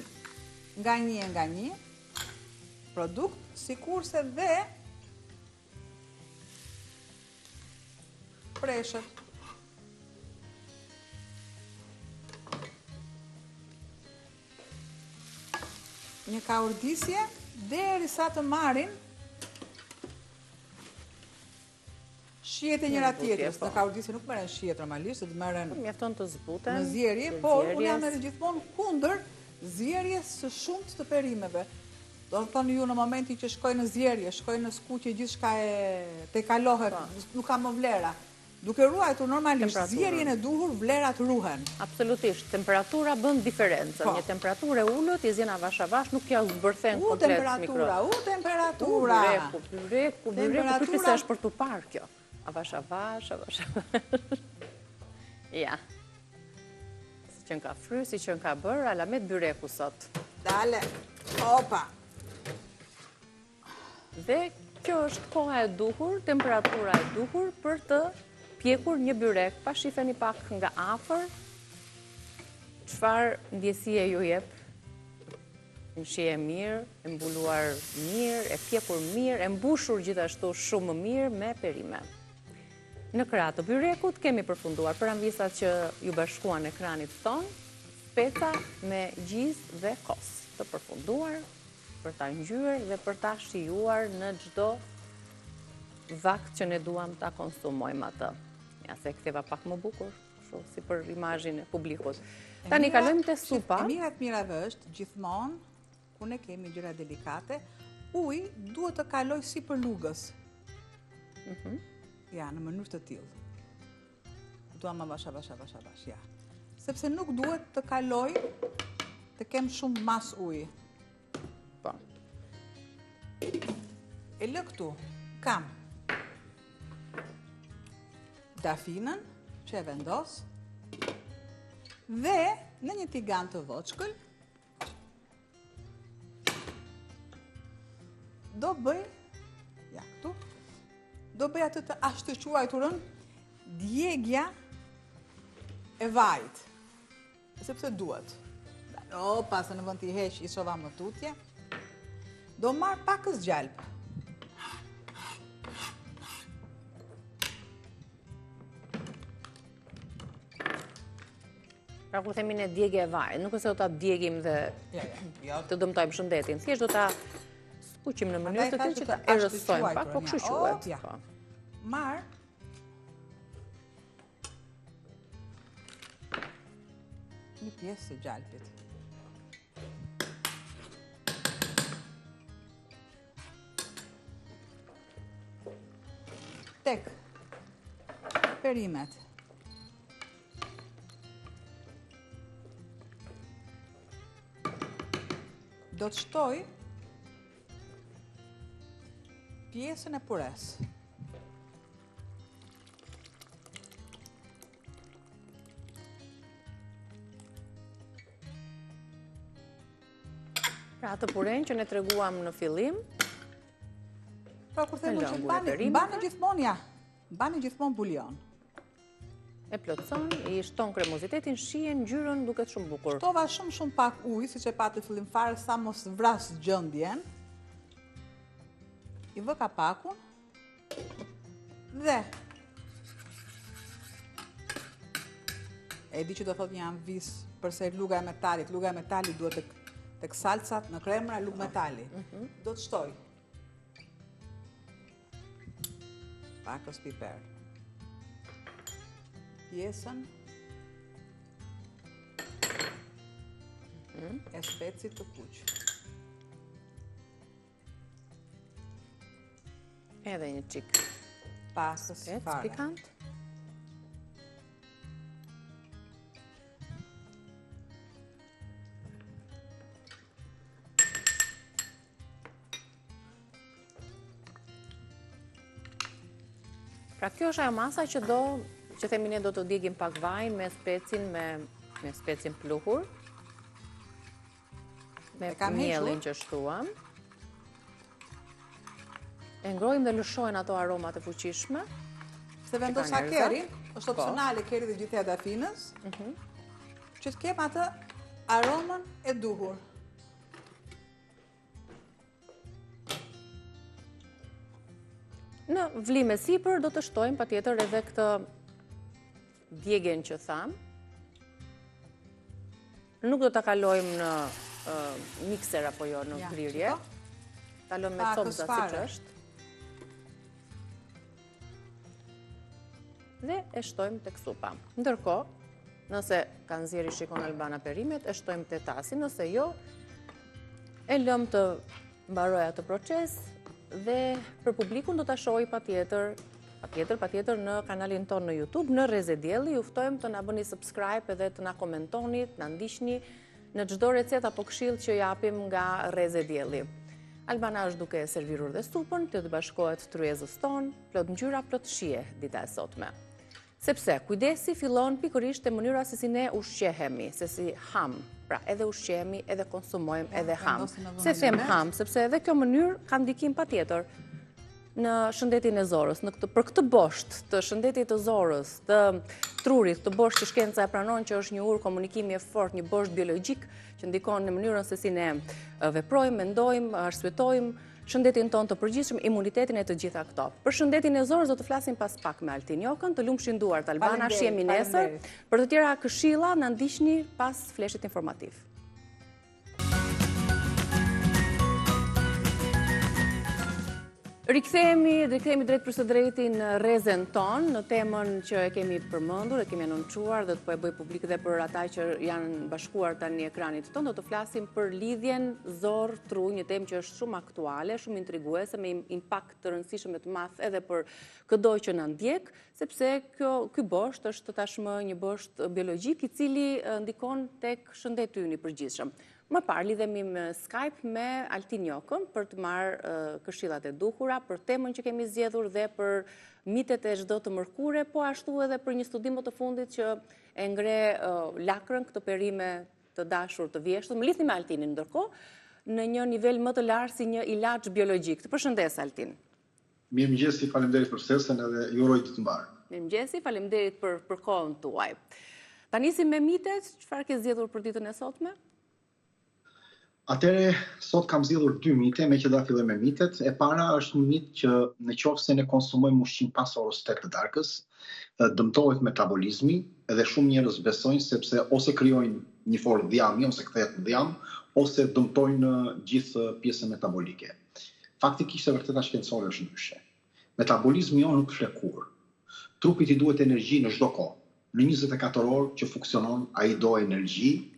S2: nga një produkt, sikurse dhe preshët. Një kaurdisje derisa të marrin shihet e njëra tjetrës. Në kaurdisje nuk merren shihet normalisht, do të merren
S1: mjafton të zbuten.
S2: Në zjerje, por unë jam edhe gjithmonë kundër zjerjes së shumtë të perimeve. Do të thonë ju në momentin që shkoj në zjerje, shkoj në skuqje, gjithçka te kalohet, nuk ka më vlera. Duke ruajtur normalisht zjerjen e duhur, vlerat ruhen.
S1: Absolutisht, temperatura bën diferencën. Një temperaturë e ullët, i zjena avash nuk ja zbërthen komplet mikro.
S2: Temperatura.
S1: Byreku, përti se është për të parë kjo. Avash. Ja. Si që n'ka fry, si që n'ka bërë, alamet byreku sot.
S2: Dale, opa.
S1: Dhe kjo është koha e duhur, temperatura e duhur për të pjekur një byrek, pa shifeni pak nga afër, çfarë ndjesie ju jep, në shije mirë, e mbuluar mirë, e pjekur mirë, e mbushur gjithashtu shumë mirë me perime. Në krah të byrekut kemi përfunduar për anvisat që ju bashkuan ekranit ton, speca me gjizë dhe kos të përfunduar, për ta ngjyrë dhe për ta shijuar në çdo vakt që ne duam ta konsumojmë atë. Ja se ktheva pak më bukur, kështu si për imazhin e publikut. Tani kalojmë te supa.
S2: E mirave është gjithmonë ku ne kemi gjëra delikate, uji duhet të kaloj sipër lugës. Ja, në mënyrë të tillë. Duam avash, ja. Sepse nuk duhet të kaloj të kem shumë mas uji.
S1: Po.
S2: E lë këtu, kam dafinën që e vendos dhe në një tigan të voçkël do bëj atë të ashtëquajturën djegja e vajit, sepse duhet. Opa, se në vend t'i heq i shova më tutje, do marr pakës gjalp.
S1: Pra ku themi ne djegje e vajit, nuk është se do ta djegim dhe të dëmtojmë shëndetin, thjesht do ta skuqim në mënyrë të tillë që ta errësojmë pak, po kështu quhet.
S2: Marr një pjesë të gjalpit. Tek perimet. Do të shtoj pjesën e pures.
S1: Pra atë puren që ne treguam në fillim.
S2: Pra kur themu që mbani gjithmonë bulion.
S1: E plotëson, i shton kremozitetin, shihen ngjyrën, duket shumë bukur.
S2: Shtova shumë pak ujë, siç e patë fillim fare, sa mos vras gjendjen. I vë kapakun dhe e di që do thotë një anvis përse luga e metalit. Luga e metalit duhet tek salcat në kremra, lugë metali. Do të shtoj pakës piper. Pjesën e specit të kuq.
S1: Edhe një çik
S2: Pasës fare.
S1: Pikant. Pra kjo është ajo masa që themi ne do të djegim pak vaj me specin pluhur, me mielin që shtuam. E ngrojmë dhe lëshojnë ato aromat e fuqishme.
S2: Se vendosa kerin, është opsionale keri dhe gjithja dafinës, që të kem atë aromën e duhur.
S1: Në vlim e sipër do të shtojmë patjetër edhe këtë djegjen që tham. Nuk do ta kalojmë në mikser apo jo në brirje. Kalojmë me copza siç është. Dhe e shtojmë tek supa. Ndërkohë, nëse kanë nxjerrë shikon Albana perimet, e shtojmë te tasi, nëse jo, e lëm të mbarojë atë proces. Dhe për publikun do ta shohë patjetër në kanalin tonë në YouTube, në Reze Dielli. Ju ftojmë të na bëni subscribe edhe të na komentoni, të na ndiqni në çdo recetë apo këshill që japim nga Reze Dielli. Albana është duke servirur dhe supën, të bashkohet tryezës tonë, plot ngjyra, plot shije dita e sotme. Sepse kujdesi fillon pikërisht te mënyra se si ne ushqehemi, se si ham. Pra, edhe ushqehemi, edhe konsumojmë, edhe ham. Se them ham, sepse edhe kjo mënyrë ka ndikim patjetër në shëndetin e zorës, për këtë bosht të shëndetit të zorës, të trurit, të bosht që shkenca e pranon që është një ur komunikimi e fortë, një bosht biologjik që ndikon në mënyrën se si ne veprojmë, mendojmë, arsytojmë, shëndetin tonë të përgjithshëm, imunitetin e të gjitha këto. Për shëndetin e zorës do të flasim pas pak me Altin Jokën, të lumshin duart Albana, shihemi nesër. Për të tjera këshilla, na ndiqni pas fleshit informativ. Rikthehemi drejt për së drejti në Rezen tonë, në temën që e kemi përmendur, e kemi anoncuar dhe të po e bëj publik dhe për ata që janë bashkuar tani ekranit tonë, do të flasim për lidhjen zor-tru, një temë që është shumë aktuale, shumë intriguese, me impakt të rëndësishëm e të madh edhe për çdo që na ndjek, sepse ky bosht është tashmë një bosht biologjik i cili ndikon tek shëndeti ynë i përgjithshëm. Më parë lidhemi me Skype me Altin Jokën për të marrë këshillat e duhura për temën që kemi zgjedhur dhe për mitet e çdo të mërkure, po ashtu edhe për një studim të fundit që e ngre lakrën këtë perime të dashur të vjeshtur. Më lidhni me Altinin ndërkohë në një nivel më të lartë si një ilaç biologjik. Të përshëndes Altin.
S3: Mirëmëngjes, faleminderit për ftesën edhe ju uroj ditë të mbarë.
S1: Mirëmëngjes, faleminderit për kohën tuaj. Ta nisim me mitet, çfarë ke zgjedhur për ditën e sotme?
S3: Atëre, sot kam zgjedhur 2 mite, me që da filloj me mitet. E para është një mit që në qoftë se ne konsumojmë ushqim pas orës 8 të darkës, dëmtohet metabolizmi, edhe shumë njerëz besojnë sepse ose krijojnë një formë dhjami, ose kthehet në dhjam, ose dëmtojnë gjithë pjesën metabolike. Faktikisht e vërteta shkencore është ndryshe. Metabolizmi jo nuk flet kurrë. Trupit i duhet energji në çdo kohë. Në 24 orë që funksionon, ai do energji,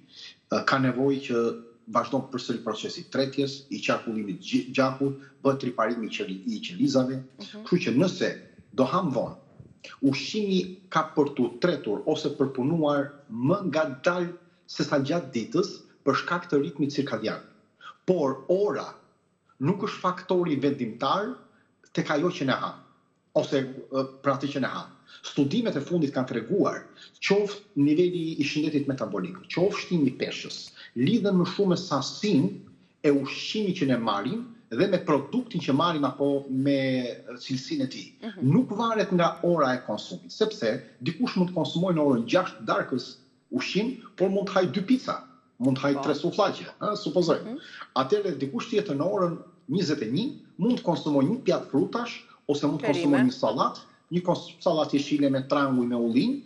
S3: ka nevojë që vazhdon përsëri procesi tretjes, i qarkullimit gjakut, bëhet riparimi i qelizave. Kështu që nëse do ham vonë, ushqimi ka për tu tretur ose për punuar më ngadalë se sa gjatë ditës për shkak të ritmit cirkadian. Por ora nuk është faktori vendimtar tek ajo që ne ha, ose për atë që ne ha. Studimet e fundit kanë treguar qoftë niveli i shëndetit metabolik, qoftë shtimi i peshës, lidhen më shumë me sasinë e ushqimit që ne marrim dhe me produktin që marrim apo me cilësinë e tij. Nuk varet nga ora e konsumit, sepse dikush mund të konsumojë në orën 6 darkës ushqim, por mund të hajë 2 pica, mund të hajë 3 sufllaqe, supozoj. Atëherë dikush tjetër në orën 21 mund të konsumojë një pjatë frutash ose mund të konsumojë një sallatë, një sallatë jeshile me tranguj me ullinë,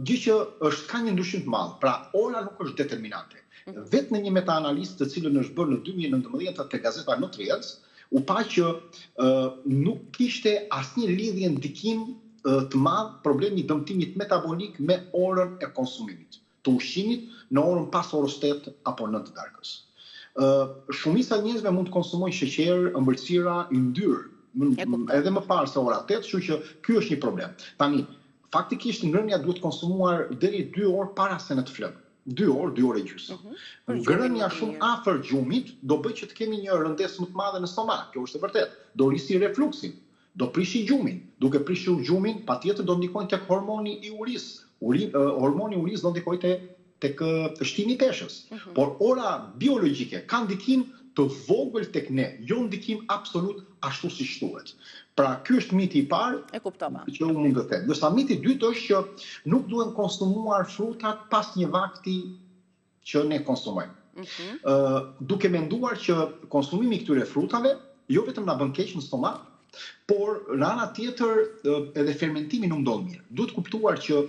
S3: gjë që ka një ndryshim të madh. Pra ora nuk është determinante. Vetë në një metaanalizë të cilën është bërë në 2019 te gazeta Nutrients, u pa që nuk kishte asnjë lidhje ndikim të madh problemi i dëmtimit metabolik me orën e konsumimit të ushqimit në orën pas orës 8 apo 9 të darkës. Shumica e njerëzve mund të konsumojnë sheqer, ëmbëlsira, yndyrë, edhe më parë se ora 8, kështu që ky është një problem. Tani, faktikisht ngrënia duhet konsumuar deri 2 orë para se ne të flëmë. 2 orë e gjysmë. Ngrënia shumë afër gjumit do bëj që të kemi një rëndesë më të madhe në stomak. Kjo është e vërtetë. Do rrisi refluksin, do prishi gjumin. Duke prishur gjumin, patjetër do ndikojnë tek hormoni i urisë. Hormoni i urisë do ndikojë tek shtimi i peshës. Por ora biologjike ka ndikim të vogël tek ne, jo ndikim absolut ashtu siç thuhet. Pra ky është miti i parë që unë mund të them. Ndërsa miti i dytë është që nuk duhen konsumuar frutat pas një vakti që ne konsumojmë. Duke menduar që konsumimi i këtyre frutave jo vetëm na bën keq në stomak, por në ana tjetër edhe fermentimi nuk ndodh mirë. Duhet kuptuar që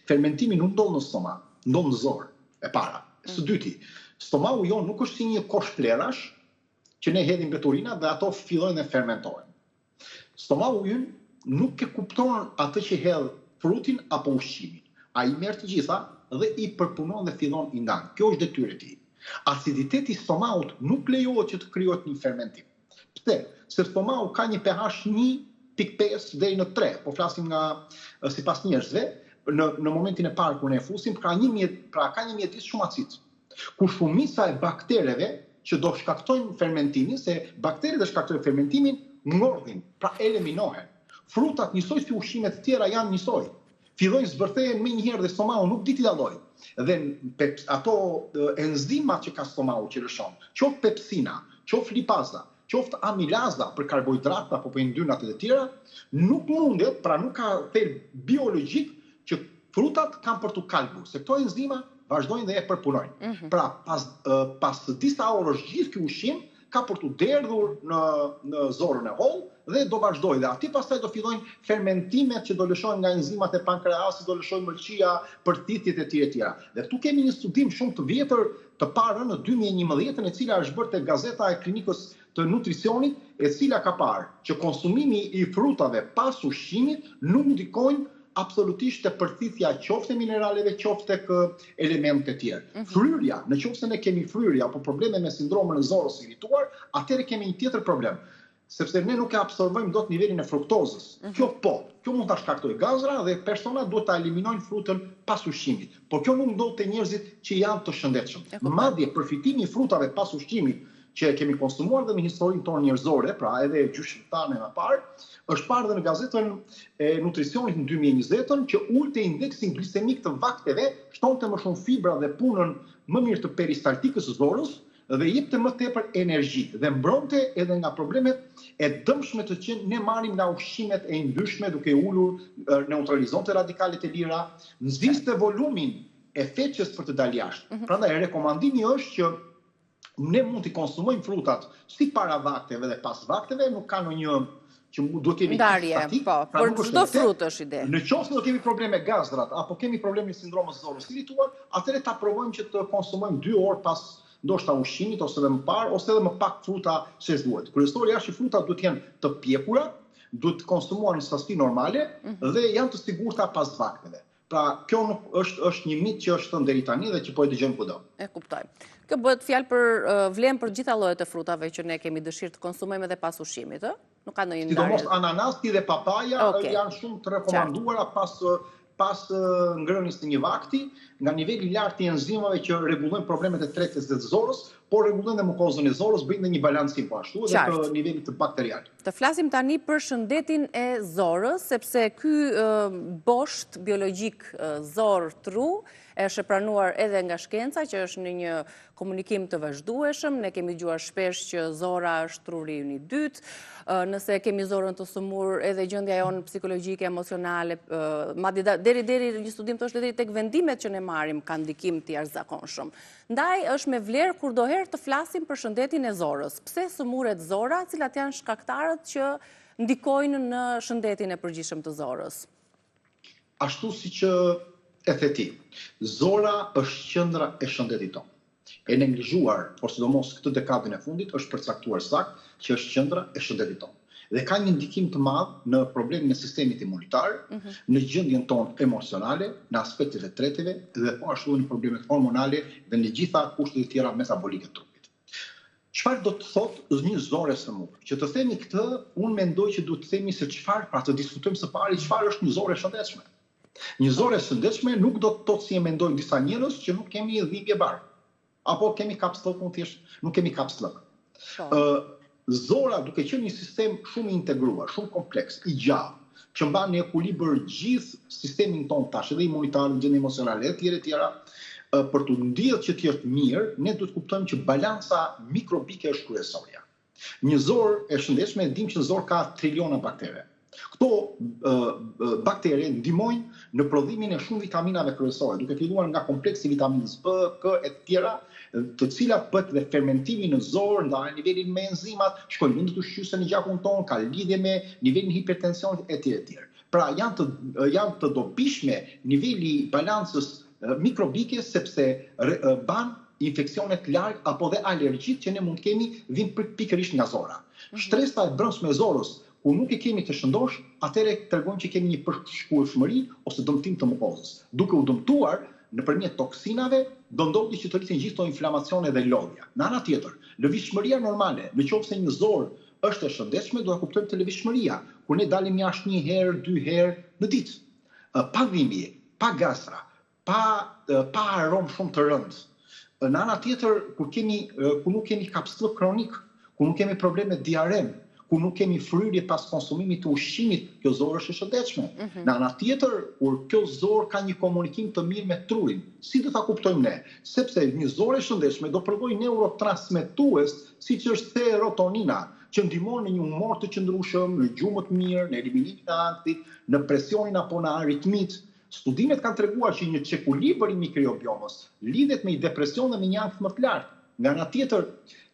S3: fermentimi nuk ndodh në stomak, ndodh në zor, e para. Së dyti, stomaku jon nuk është si një kosh plerash që ne hedhim veturina dhe ato fillojnë të fermentohen. Stomaku ynë nuk e kupton atë që hedh frutin apo ushqimin. Ai merr të gjitha dhe i përpunon dhe fillon i ndan. Kjo është detyrë e tij. Aciditeti i stomakut nuk lejohet që të krijohet një fermentim. Pse? Se stomaku ka një pH 1.5 deri në 3, po flasim nga sipas njerëzve, në momentin e parë kur ne e fusim, ka një mjedis shumë acid. Ku shumica e baktereve që do shkaktojnë fermentimin, se bakteret që shkaktojnë fermentimin ngordhin, pra eliminohen. Frutat njësoj si ushqimet të tjera janë njësoj. Fillojnë zbërthehen më njëherë dhe stomaku nuk di t'i dallojë. Dhe ato enzimat që ka stomaku që lëshon, qoftë pepsina, qoftë lipaza, qoftë amilaza për karbohidrata apo për yndyrnat e tjera, nuk mundet, pra nuk ka thelb biologjik që frutat kanë për t'u kalbur, se këto enzima vazhdojnë dhe e përpunojnë. Pra pas disa orësh gjithë ky ushqim ka për t'u derdhur në zorën e hollë dhe do vazhdojë. Dhe aty pastaj do fillojnë fermentimet që do lëshojnë nga enzimat e pankreasit, do lëshojnë mëlçia, përthithjet e tjera. Dhe këtu kemi një studim shumë të vjetër të parë në 2011, e cila është bërë te Gazeta e Klinikës të Nutricionit, e cila ka parë që konsumimi i frutave pas ushqimit nuk ndikojnë absolutisht të përthithja qofte mineraleve, qofte elemente tjerë. Fryrja, në qoftë se ne kemi fryrje apo probleme me sindromën e zorës irrituar, atëherë kemi një tjetër problem, sepse ne nuk e absorbojmë dot nivelin e fruktozës. Kjo mund ta shkaktojë gazra dhe personat duhet ta eliminojnë frutën pas ushqimit. Por kjo nuk ndodh te njerëzit që janë të shëndetshëm. Madje përfitimi i frutave pas ushqimit që kemi konsumuar dhe me historinë tonë njerëzore, pra edhe gjyqëtare më parë, është parë dhe në gazetën e Nutricionit në 2020 që ulte indeksin glikemik të vakteve, shtonte më shumë fibra dhe punën më mirë të peristaltikës së zorës dhe jepte më tepër energji dhe mbronte edhe nga problemet e dëmshme të që ne marrim nga ushqimet e yndyrshme, duke ulur, neutralizonte radikalet e lira, nxiste volumin e feqes për të dalë jashtë. Prandaj rekomandimi është që ne mund të konsumojmë frutat si para vakteve dhe pas vakteve, nuk ka ndonjë që duhet kemi
S1: ndarje, por çdo frut është ide.
S3: Në qoftë se do kemi probleme gazrat apo kemi probleme sindromës zorës irrituar, atëherë ta provojmë që të konsumojmë 2 orë pas ndoshta ushqimit ose edhe më parë ose edhe më pak fruta se duhet. Kryesori është që frutat duhet jenë të pjekura, duhet të konsumuar në sasi normale dhe janë të sigurta pas vakteve. Pra, kjo nuk është një mit që është thënë deri tani dhe që po e dëgjojmë kudo.
S1: E kuptoj. Kjo bëhet fjalë për vlen për gjitha llojet e frutave që ne kemi dëshirë të konsumojmë edhe pas ushqimit, ë? Nuk ka ndonjë ndarje.
S3: Sidomos ananasi dhe papaja janë shumë të rekomanduara pas ngrënies në një vakti, nga niveli i lartë i enzimave që rregullojnë problemet e tretjes dhe të zorës, por rregullon dhe mukozën e zorës, bëjnë dhe një balancim po ashtu edhe të nivelit të bakterial.
S1: Të flasim tani për shëndetin e zorës, sepse ky bosht biologjik zorë tru është pranuar edhe nga shkenca, që është në një komunikim të vazhdueshëm. Ne kemi dëgjuar shpesh që zora është truri i dytë. Nëse kemi zorën të sëmur, edhe gjendja jonë psikologjike, emocionale, madje deri një studim thoshte deri tek vendimet që ne marrim kanë ndikim të jashtëzakonshëm. Ndaj është me vlerë kurdoherë të flasim për shëndetin e zorës. Pse sëmuret zora, cilat janë shkaktarët që ndikojnë në shëndetin e përgjithshëm të zorës?
S3: Ashtu si që e the ti, zora është qendra e shëndetit tonë. E neglizhuar, por sidomos këtë dekadën e fundit, është përcaktuar saktë që është qendra e shëndetit tonë. Dhe ka një ndikim të madh në problemin e sistemit imunitar, në gjendjen tonë emocionale, në aspektet e treteve dhe po ashtu në problemet hormonale dhe në gjitha kushtet e tjera metabolike të trupit. Çfarë do të thotë një zorë e sëmur? Që të themi këtë, unë mendoj që duhet të themi se çfarë, pra të diskutojmë së pari çfarë është një zorë e shëndetshme. Një zorë e shëndetshme nuk do të thotë si e mendojnë disa njerëz që nuk kemi dhimbje barë, apo kemi kapslok, nuk kemi kapslok. Zora, duke qenë një sistem shumë i integruar, shumë kompleks, i gjallë, që mban në ekuilibër gjithë sistemin tonë tash, edhe imunitar, gjendje emocionale e tjera, për të ndjedhur që të jetë mirë, ne duhet të kuptojmë që balanca mikrobike është kryesorja. Një zorë e shëndetshme, dim që në zorë ka triliona baktere. Këto baktere ndihmojnë në prodhimin e shumë vitaminave kryesore, duke filluar nga kompleksi vitaminës B, K e tjera, të cilat bëhet dhe fermentimi në zorë, ndaj nivelin me enzimat, shkojnë lëndët ushqyese në gjakun tonë, ka lidhje me nivelin e hipertensionit e tjerë. Pra janë të dobishme niveli i balancës mikrobike, sepse ban infeksionet larg apo dhe alergjit që ne mund kemi vijnë pikërisht nga zora. Shtresa e brendshme e zorës, ku nuk e kemi të shëndosh, atëherë tregojnë që kemi një përshkueshmëri ose dëmtim të mukozës. Duke u dëmtuar nëpërmjet toksinave, do ndodhi që të rriten gjithë këto inflamacione dhe lodhja. Në ana tjetër, lëvizshmëria normale, nëse një zorë është e shëndetshme, do ta kuptojmë të lëvizshmëria, ku ne dalim jashtë 1 herë, 2 herë në ditë, pa dhimbje, pa gastra, pa aromë shumë të rëndë. Në ana tjetër, ku nuk kemi kapslok kronik, ku nuk kemi probleme diarem, ku nuk kemi fryrje pas konsumimit të ushqimit, kjo zorë është e shëndetshme. Në ana tjetër, kur kjo zorë ka një komunikim të mirë me trurin, si do ta kuptojmë ne? Sepse një zorë e shëndetshme do prodhojë neurotransmetues, siç është serotonina, që ndihmon në një humor të qëndrueshëm, në gjumë të mirë, në eliminimin e ankthit, në presionin apo në aritmit. Studimet kanë treguar që një çekuilibër i mikrobiomës lidhet me një depresion dhe me një ankth më të lartë. Nga ana tjetër,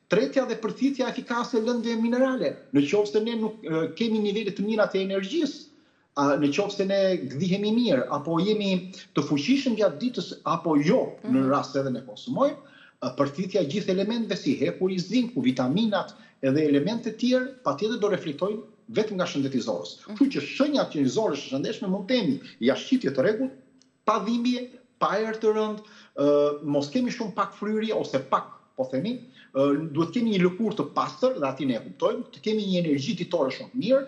S3: tretja dhe përthithja efikase e lëndëve minerale. Nëse ne nuk kemi nivele të mira të energjisë, nëse ne gdhihemi mirë, apo jemi të fuqishëm gjatë ditës, apo jo, në rast edhe ne konsumojmë, përthithja e gjithë elementeve si hekuri, zinku, vitaminat edhe elemente të tjerë, patjetër do reflektojnë vetëm nga shëndeti i zorës. Kështu që shenjat që një zorë është e shëndetshme mund të kemi jashtëqitje të rregullt, pa dhimbje, pa erë të rënd, mos kemi shumë pak fryrje ose pak, po themi, duhet kemi një lëkurë të pastër, dhe aty ne e kuptojmë, të kemi një energji ditore shumë të mirë,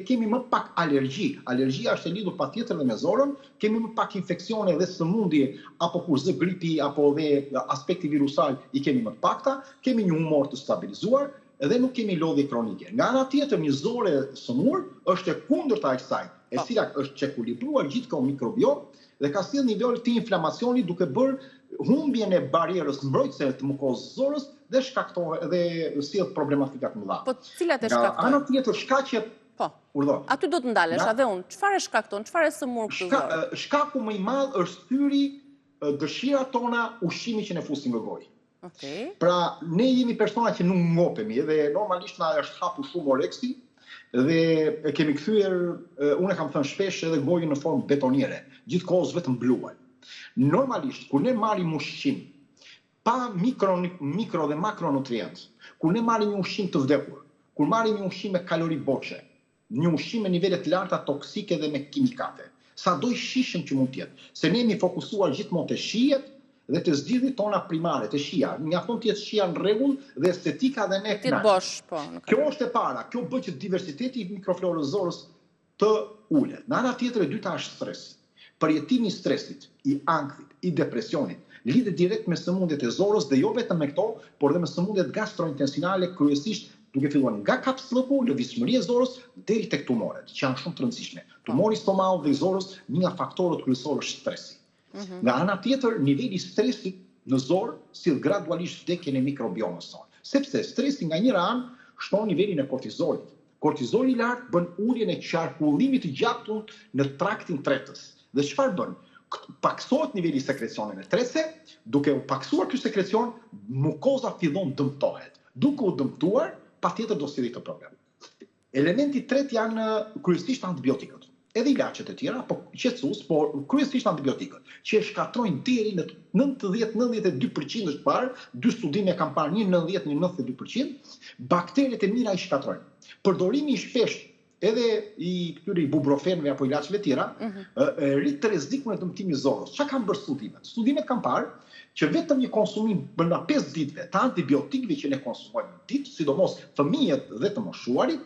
S3: kemi më pak alergji. Alergjia është e lidhur patjetër dhe me zorën, kemi më pak infeksione dhe sëmundje, apo kurrë gripi, apo dhe aspekti virusal i kemi më të pakta, kemi një humor të stabilizuar, dhe nuk kemi lodhje kronike. Nga ana tjetër, një zorë e sëmur është e kundërta e kësaj, e cila është çekuilibruar gjithkohë mikrobiom dhe ka sjellë nivel të inflamacionit duke bërë humbjen e barierës mbrojtëse të mukozës zorës dhe shkakton dhe sjell problematika të mëdha.
S1: Po cilat e shkaktojnë?
S3: Ana tjetër shkaqet.
S1: Po.
S3: Urdhë.
S1: Aty do të ndalesh, edhe unë. Çfarë shkakton? Çfarë sëmur këtë zorë?
S3: Shkaku më i madh është thyri dëshirat tona ushqimi që ne fusim në gojë.
S1: Okay.
S3: Pra, ne jemi persona që nuk ngopemi dhe normalisht na është hapur shumë oreksi dhe kemi kthyer, unë kam thënë shpesh, edhe gojën në formë betoniere, gjithkohës vetëm bluaj. Normalisht, kur ne marrim ushqim pa mikro dhe makronutrient, kur ne marrim një ushqim të vdekur, kur marrim një ushqim me kalori boçe, një ushqim me nivele të larta toksike dhe me kimikate, sado i shishëm që mund të jetë, se ne jemi fokusuar gjithmonë te shijet dhe të zgjidhjet tona primare, të shija. Mjafton të jetë shija në rregull dhe estetika dhe ne kënaqemi. Kjo është e para, kjo bën që diversiteti i mikroflorës zorës të ulet. Në ana tjetër e dyta është stresi. Përjetimi i stresit, i ankthit, i depresionit lidhet direkt me sëmundjet e zorës dhe jo vetëm me këto, por dhe me sëmundjet gastrointestinale, kryesisht duke filluar nga kapslëku, lëvizshmëria e zorës deri tek tumoret, që janë shumë të rëndësishme. Tumori i stomaut dhe i zorës, një nga faktorët kryesorë është stresi. Nga ana tjetër, niveli i stresit në zorë sill gradualisht vdekjen e mikrobiomës tonë, sepse stresi nga njëra anë shton nivelin e kortizolit. Kortizoli i lartë bën uljen e qarkullimit të gjatur në traktin tretës. Dhe çfarë bën? Paksohet niveli i sekrecioneve trese, duke u paksuar ky sekrecion, mukoza fillon dëmtohet. Duke u dëmtuar, patjetër do sillej të problem. Elementi i tretë janë kryesisht antibiotikët. Edhe ilaçet e tjera, po qetësues, por kryesisht antibiotikët, që e shkatrojnë deri në 90-92% është parë, dy studime kanë parë një 90-92%, bakteret e mira i shkatrojnë. Përdorimi i shpesh edhe i këtyre ibuprofenëve apo ilaçeve tjera, rrit rrezikun e dëmtimit të zorës. Çka kanë bërë studimet? Studimet kanë parë që vetëm një konsumim brenda 5 ditëve të antibiotikëve që ne konsumojmë në ditë, sidomos fëmijët dhe të moshuarit,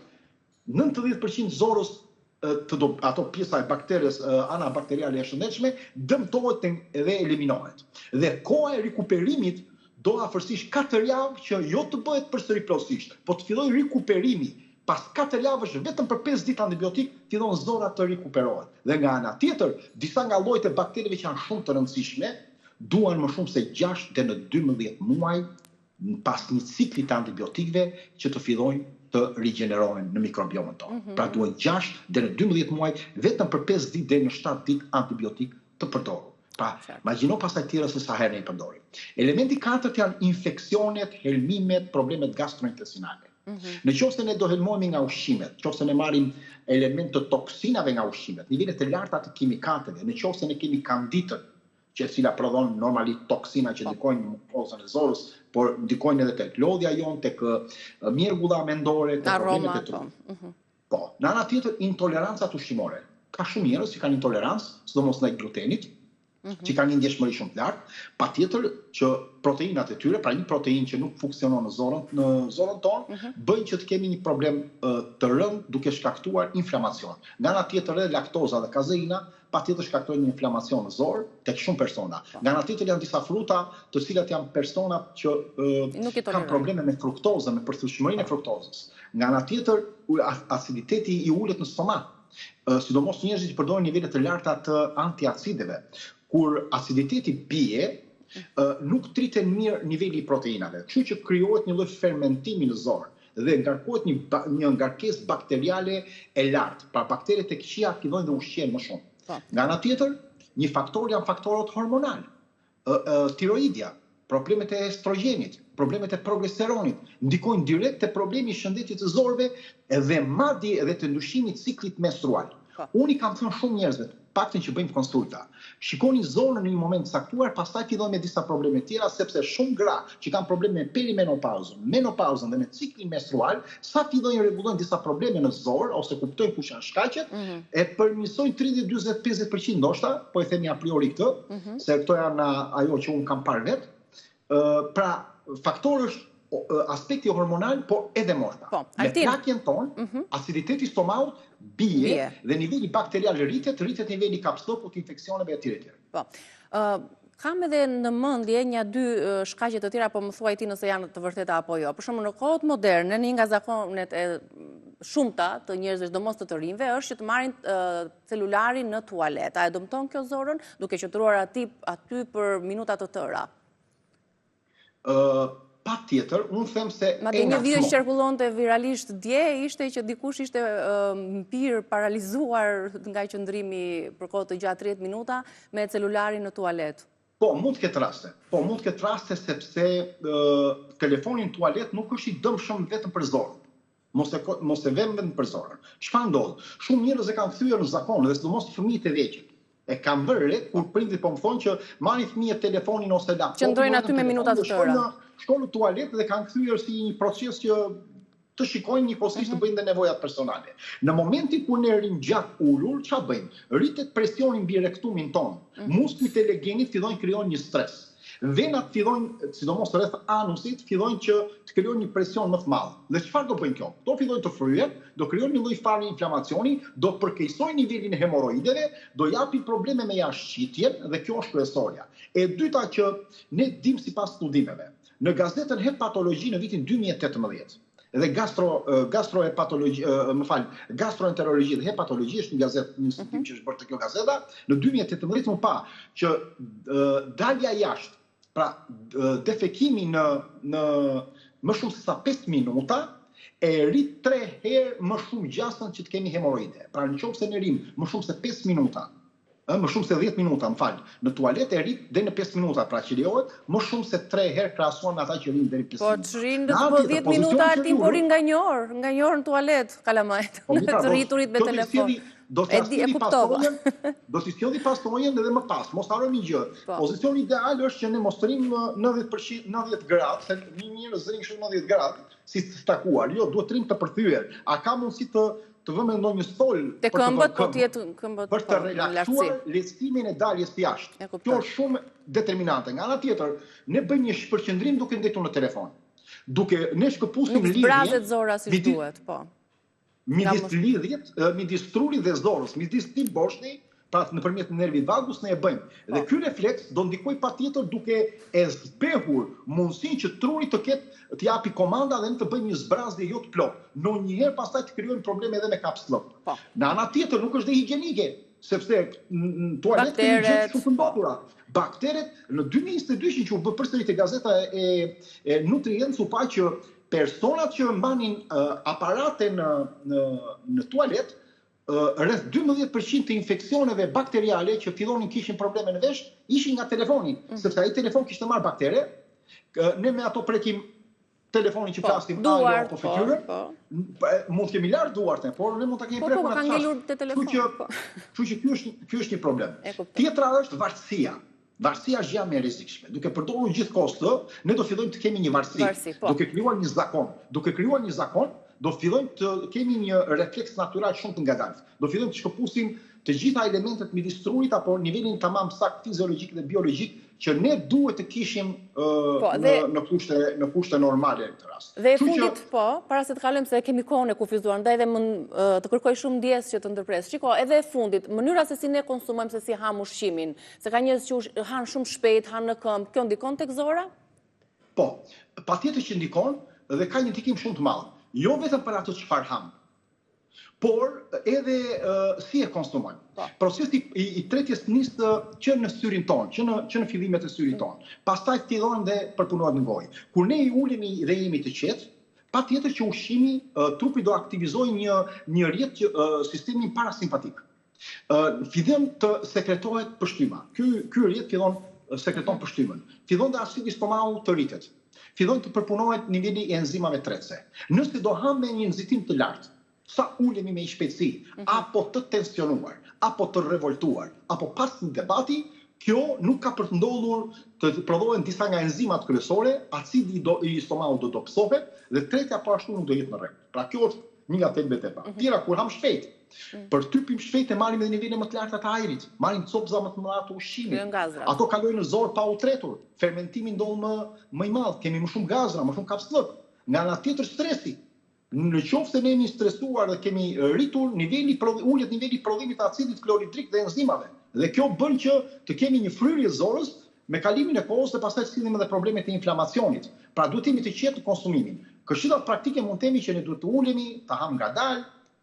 S3: 90% zorës ato pjesa e bakteres anabakteriale e shëndetshme dëmtohet dhe eliminohet. Dhe koha e rikuperimit do afërsisht 4 javë që jo të bëhet përsëri plotësisht, po të fillojë rikuperimi pas 4 javësh vetëm për 5 ditë antibiotik fillon zora të rikuperohet. Dhe nga ana tjetër, disa nga llojet e baktereve që janë shumë të rëndësishme duan më shumë se 6 deri në 12 muaj pas një cikli të antibiotikëve që të fillojnë të rigjenerohen në mikrobiomën tonë. Pra duhen 6 deri në 12 muaj vetëm për 5 ditë deri në 7 ditë antibiotik të përdorur. Pra, imagjino pastaj tjera se sa herë ne i përdorim. Elementi 4 janë infeksionet, helmimet, problemet gastrointestinale. Në qoftë se ne do helmohemi nga ushqimet, në qoftë se ne marrim element të toksinave nga ushqimet, nivelet e larta të kimikateve, në qoftë se ne kemi kanditën, që e cila prodhon normalisht toksina që ndikojnë në mukozën e zorës, por ndikojnë edhe tek lodhja jonë, tek mjergulla mendore, tek problemet e trupit. Po, në ana tjetër intolerancat ushqimore. Ka shumë njerëz që kanë intolerancë, sidomos ndaj glutenit, që kanë një ndjeshmëri shumë të lartë, patjetër që proteinat e tyre, pra një proteinë që nuk funksionon në zorën tonë, bëjnë që të kemi një problem të rënd duke shkaktuar inflamacion. Nga ana tjetër edhe laktoza dhe kazeina patjetër shkaktojnë një inflamacion në zorë tek shumë persona. Nga ana tjetër janë disa fruta të cilat janë persona që kanë probleme me fruktozën, me përthushmërinë e fruktozës. Nga ana tjetër aciditeti i ulët në stomak. Sidomos njerëzit që përdorin nivele të larta të antiacideve. Kur aciditeti bie, nuk triten mirë niveli i proteinave, kështu që krijohet një lloj fermentimi në zorë dhe ngarkohet një ngarkesë bakteriale e lartë. Pra bakteret e këqija fillojnë dhe ushqejnë më shumë. Nga ana tjetër, një faktor janë faktorët hormonal, tiroidja, problemet e estrogenit, problemet e progesteronit, ndikojnë direkt te problemi i shëndetit të zorëve dhe madje edhe të ndryshimit të ciklit menstrual. Unë i kam thënë shumë njerëzve, paktën që bëjmë konsulta, shikoni zorën në një moment caktuar, pastaj fillojnë me disa probleme tjera, sepse shumë gra që kanë probleme me perimenopauzën, menopauzën dhe me ciklin menstrual, sa fillojnë rregullojnë disa probleme në zorë ose kuptojnë kush janë shkaqet, e përmirësojnë 30, 40, 50% ndoshta, po e themi a priori këtë, se këto janë ajo që unë kam parë vetë. Pra, faktori është aspekti hormonal, por edhe morta. Me plakjen tonë, aciditeti stomaut bie dhe niveli bakterial rritet niveli i kapslokut, infeksioneve e tjera.
S1: Po. Kam edhe në mendje një dy shkaqe të tjera, po më thuaj ti nëse janë të vërteta apo jo. Për shembull, në kohët moderne, një nga zakonet e shumta të njerëzve, sidomos të rinjve, është që të marrin celularin në tualet. A e dëmton kjo zorën duke qëndruar aty për minuta të tëra?
S3: Pa tjetër, unë them se
S1: madje një video që qarkullonte viralisht dje ishte që dikush ishte mpir, paralizuar nga qëndrimi për kohë të gjatë 30 minuta me celularin në tualet.
S3: Po, mund të ketë raste. Po, mund të ketë raste sepse telefoni në tualet nuk është i dëmshëm vetëm për zorën. Mos e vëmë vetëm për zorën. Çfarë ndodh? Shumë njerëz e kanë kthyer në zakon, dhe sidomos fëmijët e vegjël. E kam bërë kur prindit po më thonë që marrin fëmijët telefonin ose laptopin.
S1: Qëndrojnë aty me minuta të tëra.
S3: Shkojnë në tualet dhe kanë kthyer si një proces që të shikojnë njëkohësisht të bëjnë dhe nevojat personale. Në momentin kur ne rrim gjatë ulur, çfarë bëjmë? Rritet presioni mbi rektumin tonë. Muskujt e legenit fillojnë krijojnë një stres. venat fillojnë, sidomos rreth anusit, fillojnë që të krijojnë një presion më të madh. Dhe çfarë do bëjnë kjo? Do fillojnë të fryhen, do krijojnë një lloj fare inflamacioni, do përkeqësojnë nivelin e hemoroideve, do japin probleme me jashtëqitjen dhe kjo është kryesorja. E dyta që ne dimë sipas studimeve, në gazetën Hepatologji në vitin 2018 dhe gastroenterologji dhe hepatologji është një gazetë, një studim që është bërë te kjo gazeta, në 2018 më pa që dalja jashtë, pra defekimi në më shumë se sa 5 minuta e rrit 3 herë më shumë gjasën që të kemi hemoroide. Pra nëse ne rrim më shumë se 5 minuta, më shumë se 10 minuta, në tualet e rrit deri në 5 minuta, pra që lejohet më shumë se 3 herë krahasuar me ata që rrin deri 5 minuta.
S1: Po çrin 10 minuta Altin po rin nga një orë në tualet, kalamajt, të rriturit me telefon.
S3: Do t'i sjellni pastonjen edhe më pas, mos harroni gjë. Pozicioni ideal është që ne mos rrim 90 gradë, se një njerëz rrin kështu 90 gradë, si të takuar. Jo, duhet rrim të përthyer. A ka mundësi të vëmë ndonjë stol
S1: te këmbët, po të jetë këmbët
S3: për të relaksuar lehtësimin e daljes jashtë. Kjo është shumë determinante. Nga ana tjetër, ne bëjmë një shpërqendrim duke ndetur në telefon. Duke ne shkëpusim lidhjen.
S1: Nuk zbrazet zora siç duhet, po.
S3: Midis trurit dhe zorës, midis tim boshni, pra nëpërmjet nervit vagus ne e bëjmë. Dhe ky refleks do ndikojë patjetër duke e zbehur mundësinë që truri të japi komanda dhe ne të bëjmë një zbrazje jo të plotë. Ndonjëherë pastaj të krijojmë probleme edhe me kapslok. Në ana tjetër nuk është dhe higjienike, sepse në tualet kemi gjë shumë të mbatura. Bakteret në 2022 që u bë përsëri te gazeta e Nutrients u pa që personat që mbanin aparate në tualet, rreth 12% të infeksioneve bakteriale që fillonin kishin probleme në vesh, ishin nga telefoni, sepse ai telefon kishte marrë baktere, ne me ato prekim telefonin që flasim
S1: duart,
S3: apo fytyrën, mund të kemi larë duart, por ne mund ta kemi prekur
S1: ka ngelur te telefoni.
S3: Kështu që ky është një problem. Tjetra është varësia. Varësia është gjë më e rrezikshme. Duke përdorur gjithkohë këtë, ne do fillojmë të kemi një varësi. Duke krijuar një zakon, do fillojmë të kemi një refleks natyral shumë të ngadaltë. Do fillojmë të shkëpusim të gjitha elementet midis trurit apo nivelin tamam sakt fiziologjik dhe biologjik që ne duhet të kishim në kushte normale në këtë rast.
S1: Dhe e fundit, para se të kalojmë se kemi kohën e kufizuar, ndaj dhe të kërkoj shumë ndjes që të ndërpres. Shiko, edhe e fundit, mënyra se si ne konsumojmë, se si ham ushqimin, se ka njerëz që han shumë shpejt, han në këmbë, kjo ndikon tek zora?
S3: Po, patjetër që ndikon dhe ka një ndikim shumë të madh. Jo vetëm për ato çfarë ham, por edhe si e konsumojmë. Procesi i tretjes nis që në syrin tonë, që në fillimet e syrit tonë. Pastaj fillon dhe përpunohet në gojë. Kur ne i ulemi dhe jemi të qetë, patjetër që ushqimi, trupi do aktivizojë një rrjet sistemin parasimpatik. Fillon të sekretohet pështyma. Ky rrjet fillon sekreton pështymën. Fillon dhe acidi stomaku të rritet. Fillon të përpunohet niveli i enzimave trese. Nëse do ham me një nxitim të lartë, sa ulemi me shpejtësi, apo të tensionuar, apo të revoltuar, apo pas një debati, kjo nuk ka për të ndodhur të prodhohen disa nga enzimat kryesore, acidi i stomakut do dobësohet dhe tretja po ashtu nuk do jetë në rregull. Pra kjo është një nga thelbet e parë. Tjera kur ham shpejt, për typim shpejt e marrim edhe nivele më të larta të ajrit, marrim copza më të mëdha të ushqimit. Ato kalojnë në zorë pa u tretur, fermentimi ndodh më i madh, kemi më shumë gazra, më shumë kapslëk. Nga ana tjetër stresi. Në qoftë se ne jemi stresuar dhe kemi rritur ullet niveli i prodhimit të acidit kloridrik dhe enzimave. Dhe kjo bën që të kemi një fryrje zorës me kalimin e kohës dhe pastaj sillim edhe problemet e inflamacionit. Pra duhet jemi të qetë në konsumimin. Këshillat praktike mund të themi që ne duhet të ulemi, ta ham ngadalë,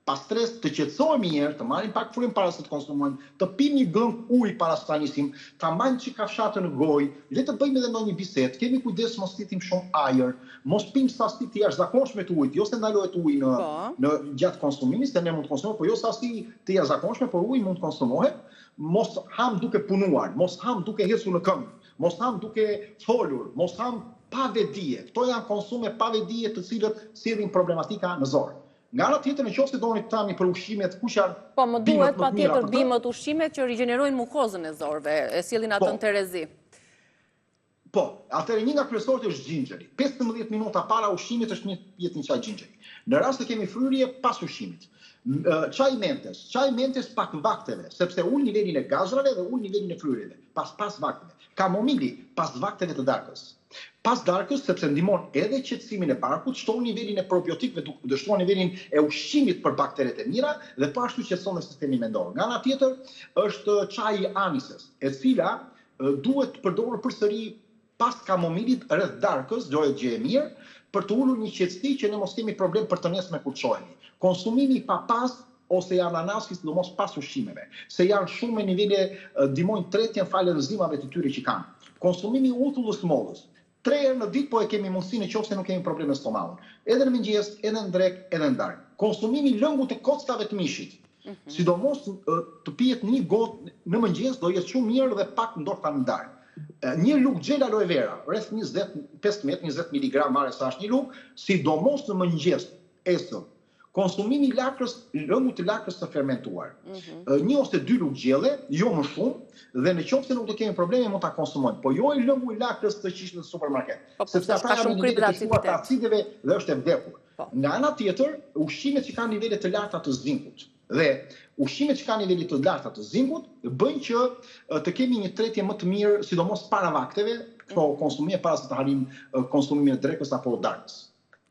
S3: pas stres të qetësohemi një herë, të marrim pak frym para se të konsumojmë, të pim një gënk ujë para se ta nisim, ta mbajmë çik kafshatë në gojë, le të bëjmë edhe ndonjë bisedë, kemi kujdes mos fitim shumë ajër, mos pim sasi të jashtëzakonshme të ujit, jo se ndalohet uji në gjatë konsumimit, se ne mund të konsumojmë, po jo sasi të jashtëzakonshme, por uji mund të konsumohet, mos ham duke punuar, mos ham duke hecur në këmbë, mos ham duke folur, mos ham pa vedije. Kto janë konsume pa vedije të cilët sillin problematika në zor. Nga ana tjetër, nëse doni të tani për ushqimet, kush janë?
S1: Po, më duhet patjetër bimët ushqimet që rigjenerojnë mukozën e zorëve, e sillin atë në terezi.
S3: Po, atëherë një nga kryesorët është gjinxheri. 15 minuta para ushqimit është një jetë një çaj gjinxheri. Në rast se kemi fryrje pas ushqimit. Çaj mentes pak vakteve, sepse ul nivelin e gazrave dhe ul nivelin e fryrjeve, pas vakteve. Kamomili pas vakteve të darkës. Pas darkës, sepse ndihmon edhe qetësimin e barkut, shton nivelin e probiotikëve, shton nivelin e ushqimit për bakteret e mira dhe po ashtu qetëson dhe sistemin mendor. Nga ana tjetër është çaji anises, e cila duhet të përdorur përsëri pas kamomilit rreth darkës, gjë e mirë, për të ulur një qetësi që ne mos kemi problem për të nesme kur çohemi. Konsumimi i papas ose i ananasit, sidomos pas ushqimeve, se janë shumë me nivele ndihmojnë tretjen falë enzimave të tyre që kanë. Konsumimi i uthullës mollës. 3 herë në ditë po e kemi mundësinë nëse nuk kemi probleme stomakut. Edhe në mëngjes, edhe në drekë, edhe në darkë. Konsumimi i lëngut të kockave të mishit. Sidomos të pihet një gotë në mëngjes do jetë shumë mirë dhe pak ndoshta në darkë. Një lugë gjel aloe vera, rreth 15-20 mg marrë sa është një lugë, sidomos në mëngjes, esëm. Konsumimi i lakrës, lëngut të lakrës të fermentuar. 1 ose 2 lugë gjelle, jo më shumë, dhe në qoftë se nuk do kemi probleme mund ta konsumojmë, po jo i lëngu i lakrës të qishtë në supermarket, sepse ata janë nivele të shkuar të acideve dhe është e vdekur. Nga ana tjetër, ushqimet që kanë nivele të larta të zinkut dhe ushqimet që kanë nivele të larta të zinkut bëjnë që të kemi një tretje më të mirë, sidomos para vakteve, konsumime para se të harim konsumimin e drekës apo darkës.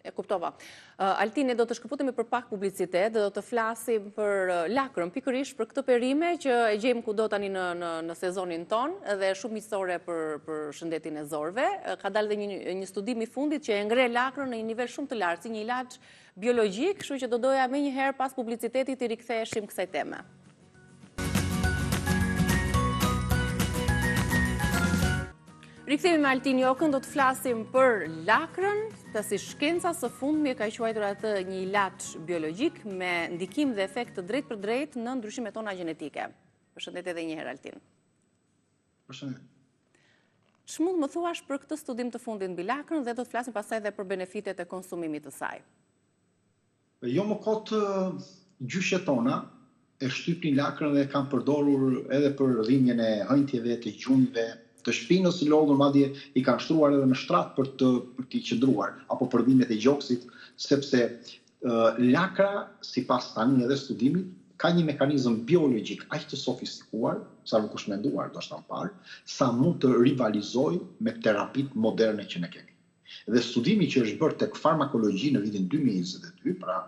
S1: E kuptova. Altini, do të shkëputemi për pak publicitet dhe do të flasim për lakrën, pikërisht për këtë perime që e gjejmë kudo tani në sezonin ton dhe shumë miqësore për shëndetin e zorëve. Ka dalë dhe një studim i fundit që e ngre lakrën në një nivel shumë të lartë, si një ilaç biologjik, kështu që do doja më një herë pas publicitetit të riktheheshim kësaj teme. Rikthehemi me Altin Jokën, do të flasim për lakrën, pasi shkenca së fundmi ka quajtur atë një ilaç biologjik me ndikim dhe efekt të drejtë për drejtë në ndryshimet tona gjenetike. Përshëndetje edhe një herë Altin.
S3: Përshëndetje.
S1: Ç'mund më thuash për këtë studim të fundit mbi lakrën dhe do të flasim pastaj edhe për benefitet e konsumimit të saj.
S3: Jo më kot gjyshet tona e shtypnin lakrën dhe kanë përdorur edhe për dhimbjen e hëntjeve, të gjunjëve, të shpinës së lodhur, madje i kanë shtruar edhe në shtrat për t'i qëndruar, apo për dhimbjet e gjoksit, sepse lakra, sipas tani edhe studimit, ka një mekanizëm biologjik aq të sofistikuar, sa nuk është menduar do të parë, sa mund të rivalizojë me terapitë moderne që ne kemi. Dhe studimi që është bërë tek farmakologji në vitin 2022, pra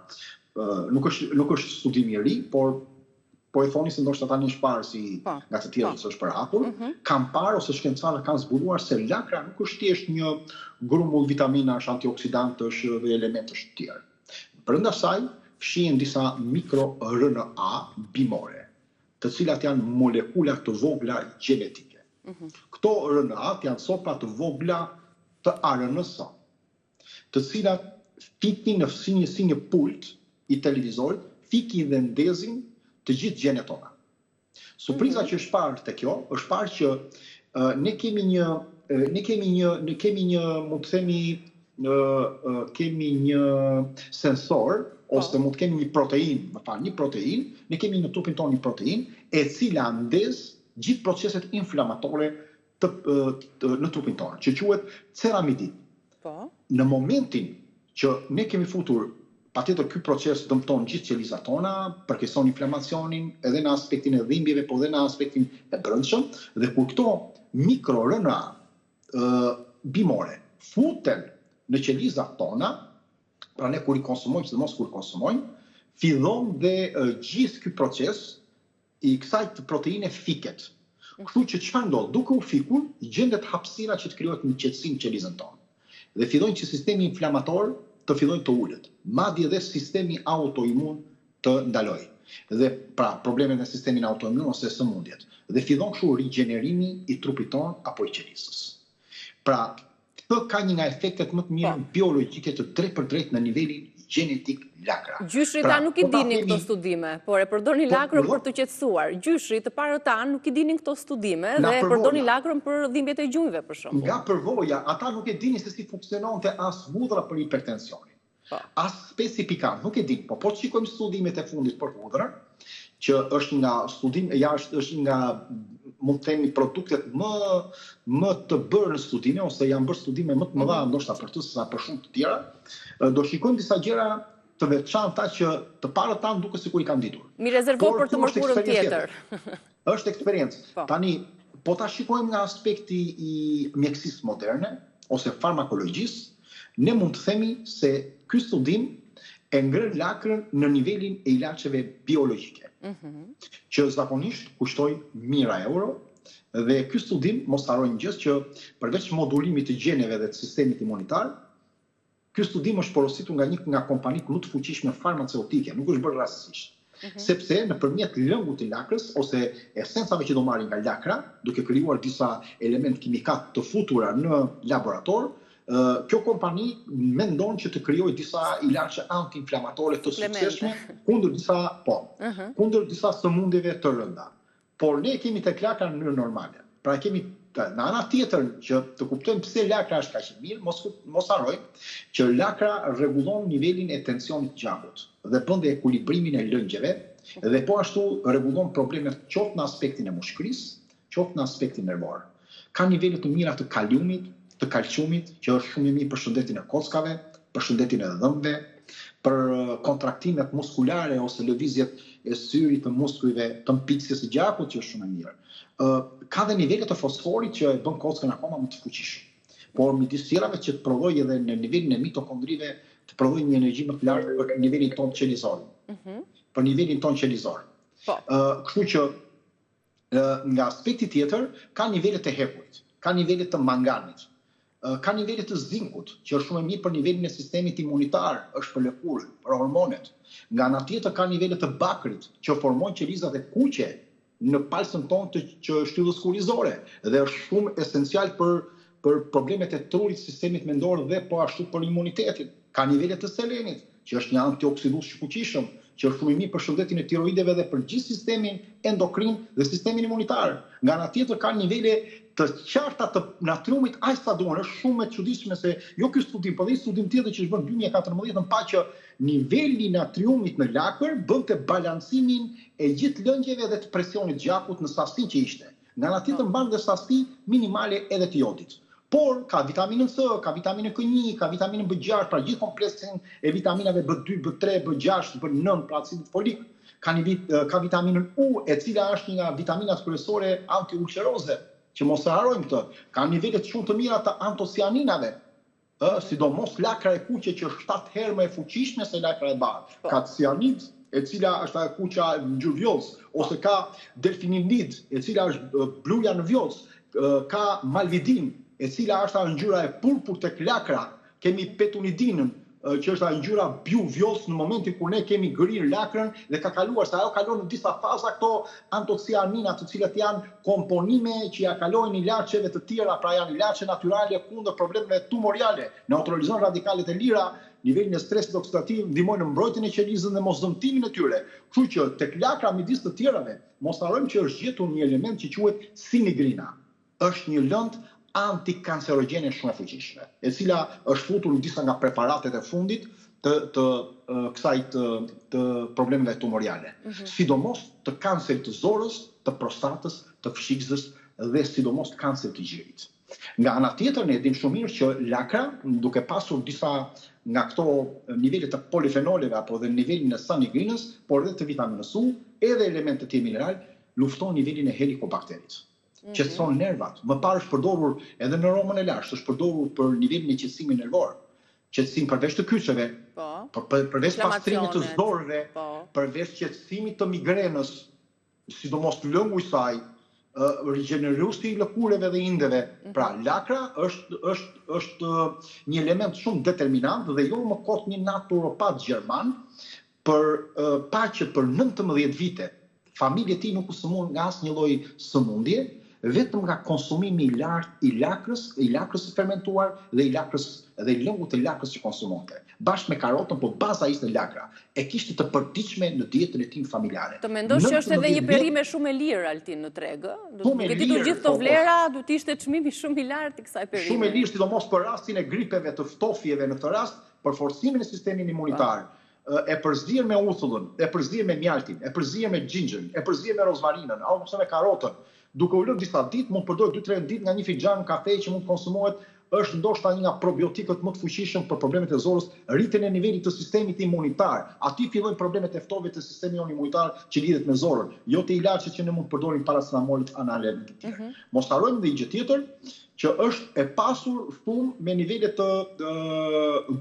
S3: nuk është studim i ri, por po e thoni se ndoshta tani është parë si nga të tjerë që është përhapur, kam parë ose shkencëtarët kanë zbuluar se lakra nuk është thjesht një grumull vitaminash, antioksidantësh dhe elementësh të tjerë. Brenda saj fshihen disa mikro-RNA bimore, të cilat janë molekula të vogla gjenetike. Këto RNA janë copa të vogla të RNA-s, të cilat fikin në si një pult i televizorit, fikin dhe ndezin të gjithë gjenet tona. Surpriza që është parë te kjo, është parë që ne kemi një, mund të themi, kemi një sensor, ose mund të kemi një protein, ne kemi në trupin tonë një protein, e cila ndez gjithë proceset inflamatore në trupin tonë, që quhet ceramidin. Në momentin që ne kemi futur, patjetër ky proces dëmton gjithë qelizat tona, përkeson inflamacionin, edhe në aspektin e dhimbjeve, po edhe në aspektin e brendshëm, dhe kur këto mikro-RNA bimore futen në qelizat tona, pra ne kur i konsumojmë, sidomos kur konsumojmë, fillon dhe gjithë ky proces i kësaj proteine fiket. Kështu që çfarë ndodh? Duke u fikur, gjendet hapësira që të krijohet një qetësi në qelizën tonë. Dhe fillojnë që sistemi inflamator të fillojnë të ulet, madje edhe sistemi autoimun të ndalojë. Dhe pra problemet në sistemin autoimun ose sëmundjet. Dhe fillon kështu rigjenerimi i trupit tonë apo i qelizës. Pra, këtë ka një nga efektet më të mira biologjike të drejtë për drejtë në nivelin gjenetik lakra.
S1: Gjyshrit ta nuk i dinin këto studime, por e përdorni lakrën për të qetësuar. Gjyshrit të parë ta nuk i dinin këto studime dhe e përdorni lakrën për dhimbjet e gjunjëve për shembull.
S3: Nga përvoja, ata nuk e dinin se si funksiononte as hudhra për hipertensionin. As specifikant, nuk e din, po të shikojmë studimet e fundit për hudhrën, që është nga studim, është nga mund të themi produktet më të bërë në studime, ose janë bërë studime më të mëdha ndoshta për të sa për shumë të tjera, do shikojmë disa gjëra të veçanta që të parët tanë duke sikur i kanë ditur.
S1: Mi rezervoj për të mërkurën tjetër.
S3: Është eksperiencë. Tani, po ta shikojmë nga aspekti i mjekësisë moderne, ose farmakologjisë, ne mund të themi se ky studim e ngrën lakrën në nivelin e ilaçeve biologjike, që zakonisht kushtoj mijëra euro, dhe ky studim, mos harrojmë gjë që përveç modulimit të gjeneve dhe të sistemit imunitar, ky studim është porositur nga një nga kompanitë më të fuqishme farmaceutike, nuk është bërë rastësisht. Sepse nëpërmjet lëngut të lakrës ose esencave që do marrin nga lakra, duke krijuar disa elementë kimikate të futura në laborator, kjo kompani mendon që të krijojë disa ilaçe antiinflamatore të suksesshme kundër disa sëmundjeve të rënda. Por ne kemi tek lakra në mënyrë normale. Pra kemi në ana tjetër që të kuptojmë pse lakra është kaq e mirë, mos harrojmë që lakra rregullon nivelin e tensionit të gjakut dhe bën dhe ekuilibrimin e lëngjeve dhe po ashtu rregullon problemet qoftë në aspektin e mushkërisë, qoftë në aspektin nervor. Ka nivele të mira të kaliumit, të kalciumit, që është shumë i mirë për shëndetin e kockave, për shëndetin e dhëmbëve, për kontraktimet muskulare ose lëvizjet e syrit të muskujve të mpicjes së gjakut, që është shumë e mirë. Ka dhe nivele të fosforit që e bën kockën akoma më të fuqishëm. Por midis tjerave që të prodhojë edhe në nivelin e mitokondrive, të prodhojë një energji më të lartë për nivelin tonë qelizor. Për nivelin tonë qelizor. Kështu që nga aspekti tjetër ka nivele të hekurit, ka nivele të manganit, ka nivele të zinkut, që është shumë e mirë për nivelin e sistemit imunitar, është për lëkurën, për hormonet. Nga ana tjetër ka nivele të bakrit, që formojnë qelizat e kuqe në palsën tonë që shtyllës kurizore dhe është shumë esencial për problemet e trurit, sistemit mendor dhe po ashtu për imunitetin. Ka nivele të selenit, që është një antioksidus shkuqishëm, që është shumë i mirë për shëndetin e tiroideve dhe për gjithë sistemin endokrin dhe sistemin imunitar. Nga ana tjetër ka nivele të qarta të natriumit aq sa duan. Është shumë e çuditshme se jo ky studim, por dhe një studim tjetër që është bërë në 2014 pa që niveli i natriumit në lakër bënte balancimin e gjithë lëngjeve dhe të presionit gjakut në sasinë që ishte. Nga ana tjetër mban dhe sasi minimale edhe të jodit. Por ka vitaminën C, ka vitaminën K1, ka vitaminën B6, pra gjithë kompleksin e vitaminave B2, B3, B6, B9, pra acidit folik. Ka vitaminën U, e cila është një nga vitaminat kryesore antiulceroze, që mos e harrojmë këtë. Ka nivele shumë të mira të antocianinave, sidomos lakra e kuqe që është 7 herë më e fuqishme se lakra e bardhë. Ka cianid, e cila është ajo kuqa ngjyrë vjollës, ose ka delfinidid, e cila është bluja në vjollës, ka malvidin, e cila është ajo ngjyra e purpur tek lakra, kemi petunidinën, që është ajo ngjyra blu vjollës në momentin kur ne kemi grirë lakrën dhe ka kaluar, se ajo kalon në disa faza këto antocianina, të cilat janë komponime që ja kalojnë ilaçeve të tjera, pra janë ilaçe natyrale kundër problemeve tumoriale, neutralizojnë radikalet e lira, nivelin e stresit oksidativ, ndihmojnë në mbrojtjen e qelizës dhe mosdëmtimin e tyre. Kështu që tek lakra midis të tjerave, mos harrojmë që është gjetur një element që quhet sinigrina. Është një lëndë antikancerogjene shumë e fuqishme, e cila është futur në disa nga preparatet e fundit të problemeve tumoriale, sidomos të kancerit të zorës, të prostatës, të fshikzës dhe sidomos të kancerit të gjirit. Nga ana tjetër ne dim shumë mirë që lakra, duke pasur disa nga këto nivele të polifenoleve apo dhe nivelin e sanigrinës, por edhe të vitaminës U, edhe elemente të mineral, lufton nivelin e helikobakterit. Qetëson nervat. Më parë është përdorur edhe në Romën e lashtë, është përdorur për nivelin e qetësimit nervor. Qetësim përveç të kyçeve, përveç pastrimit të zorëve, përveç qetësimit të migrenës, sidomos të lëngu i saj, rigjeneruesi i lëkureve dhe indeve. Pra, lakra është një element shumë determinant dhe jo më kot një naturopat gjerman për paqet për 19 vite. Familja e tij nuk u sëmund nga asnjë lloj sëmundje, vetëm nga konsumimi i lartë i lakrës së fermentuar dhe i lëngut të lakrës që konsumonte. Bashkë me karotën, po baza ishte lakra. E kishte të përditshme në dietën e tij familjare.
S1: Të mendosh që është edhe një perime shumë e lirë Altin në treg, duke ditur gjithë këto vlera, duhet të ishte çmimi shumë i lartë i kësaj perime.
S3: Shumë e lirë, sidomos për rastin e gripeve, të ftofjeve në këtë rast, për forcimin e sistemit imunitar. E përzir me uthullën, e përzir me mjaltin, e përzir me gjinxhin, e përzir me rozmarinën, ose me karotën. Duke u lënë disa ditë, mund përdor 2-3 ditë nga një fixhan kafe që mund të konsumohet, është ndoshta një nga probiotikët më të fuqishëm për problemet e zorës, rritjen e nivelit të sistemit imunitar. Aty fillojnë problemet e ftohtë të sistemit imunitar që lidhet me zorën, jo te ilaçet që ne mund të përdorim paracetamolit analergik të tjerë. Mos harrojmë edhe një gjë tjetër, që është e pasur shumë me nivele të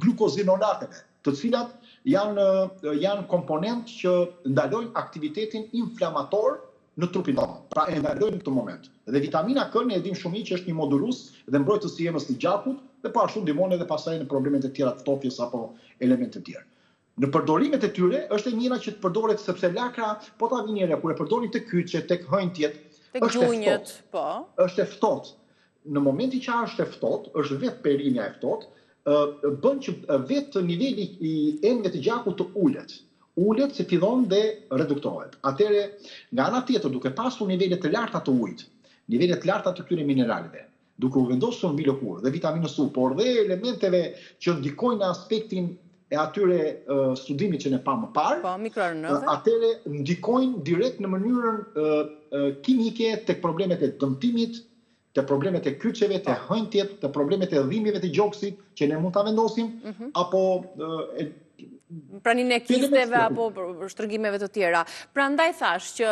S3: glukozinolateve, të cilat janë komponentë që ndalojnë aktivitetin inflamator në trupin tonë. Pra e ndalojnë në këtë moment. Dhe vitamina K ne e dim shumë që është një modulus dhe mbrojtës i emës të gjakut dhe po ashtu ndihmon edhe pastaj në problemet e tjera të ftofjes apo elemente të tjera. Në përdorimet e tyre është e mira që të përdoret sepse lakra po ta vini kur e përdorin tek kyçet, tek hënjtjet,
S1: tek gjunjët, po.
S3: Është e ftohtë. Në momentin që është e ftohtë, është vetë perimja e ftohtë, bën që vetë niveli i enëve të gjakut të ulet se fillon dhe reduktohet. Atëre, nga ana tjetër, duke pasur nivele të larta të ujit, nivele të larta të këtyre mineraleve, duke u vendosur mbi lëkurë dhe vitaminës U, por dhe elementeve që ndikojnë në aspektin e atyre studimit që ne pa më parë,
S1: po, mikroRNA-ve,
S3: atëre ndikojnë direkt në mënyrën kimike tek problemet e dëmtimit, të problemet e kyçeve, të hënjtjet, të problemet e dhimbjeve të gjoksit që ne mund ta vendosim, apo
S1: praninë e kisteve apo shtrëngimeve të tjera. Prandaj thash që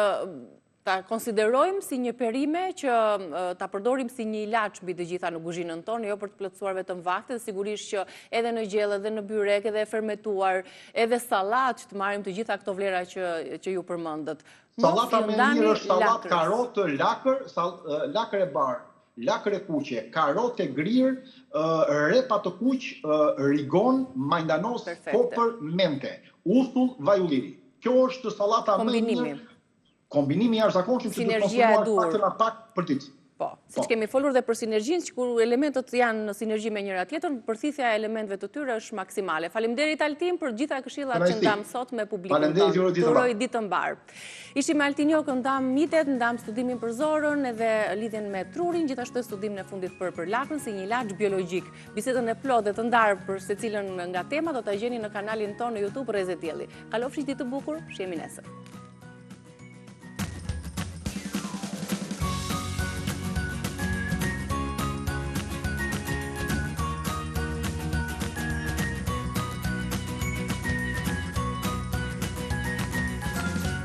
S1: ta konsiderojmë si një perime që ta përdorim si një ilaç mbi të gjitha në kuzhinën tonë, jo për të plotësuar vetëm vakte, sigurisht që edhe në gjellë, edhe në byrek, edhe e fermentuar, edhe sallat, që të marrim të gjitha këto vlera që ju përmendët.
S3: Sallata me mirë është sallat karotë, lakër e bar, lakër e kuqe, karotë e grirë, repa të kuq, rigon, majdanos, kopër, mente, uthull, vaj ulliri. Kjo është sallata më mirë. Kombinimi jashtëzakonshëm që duhet konsumuar pak për ditë.
S1: Po, siç kemi folur dhe për sinergjinë, sikur elementët janë në sinergji me njëra tjetrën, përthithja e elementeve të tyre është maksimale. Faleminderit Altin për gjitha këshillat që ndam sot me publikun tonë. Uroj ditë të mbar. Ishim me Altin Jokë, ndam mitet, ndam studimin për zorën edhe lidhjen me trurin, gjithashtu studimin e fundit për lakrën si një ilaç biologjik. Bisedën e plotë dhe të ndarë për secilën nga tema do ta gjeni në kanalin tonë në YouTube Rrezet Dielli. Kalofshi ditë të bukur, shihemi nesër.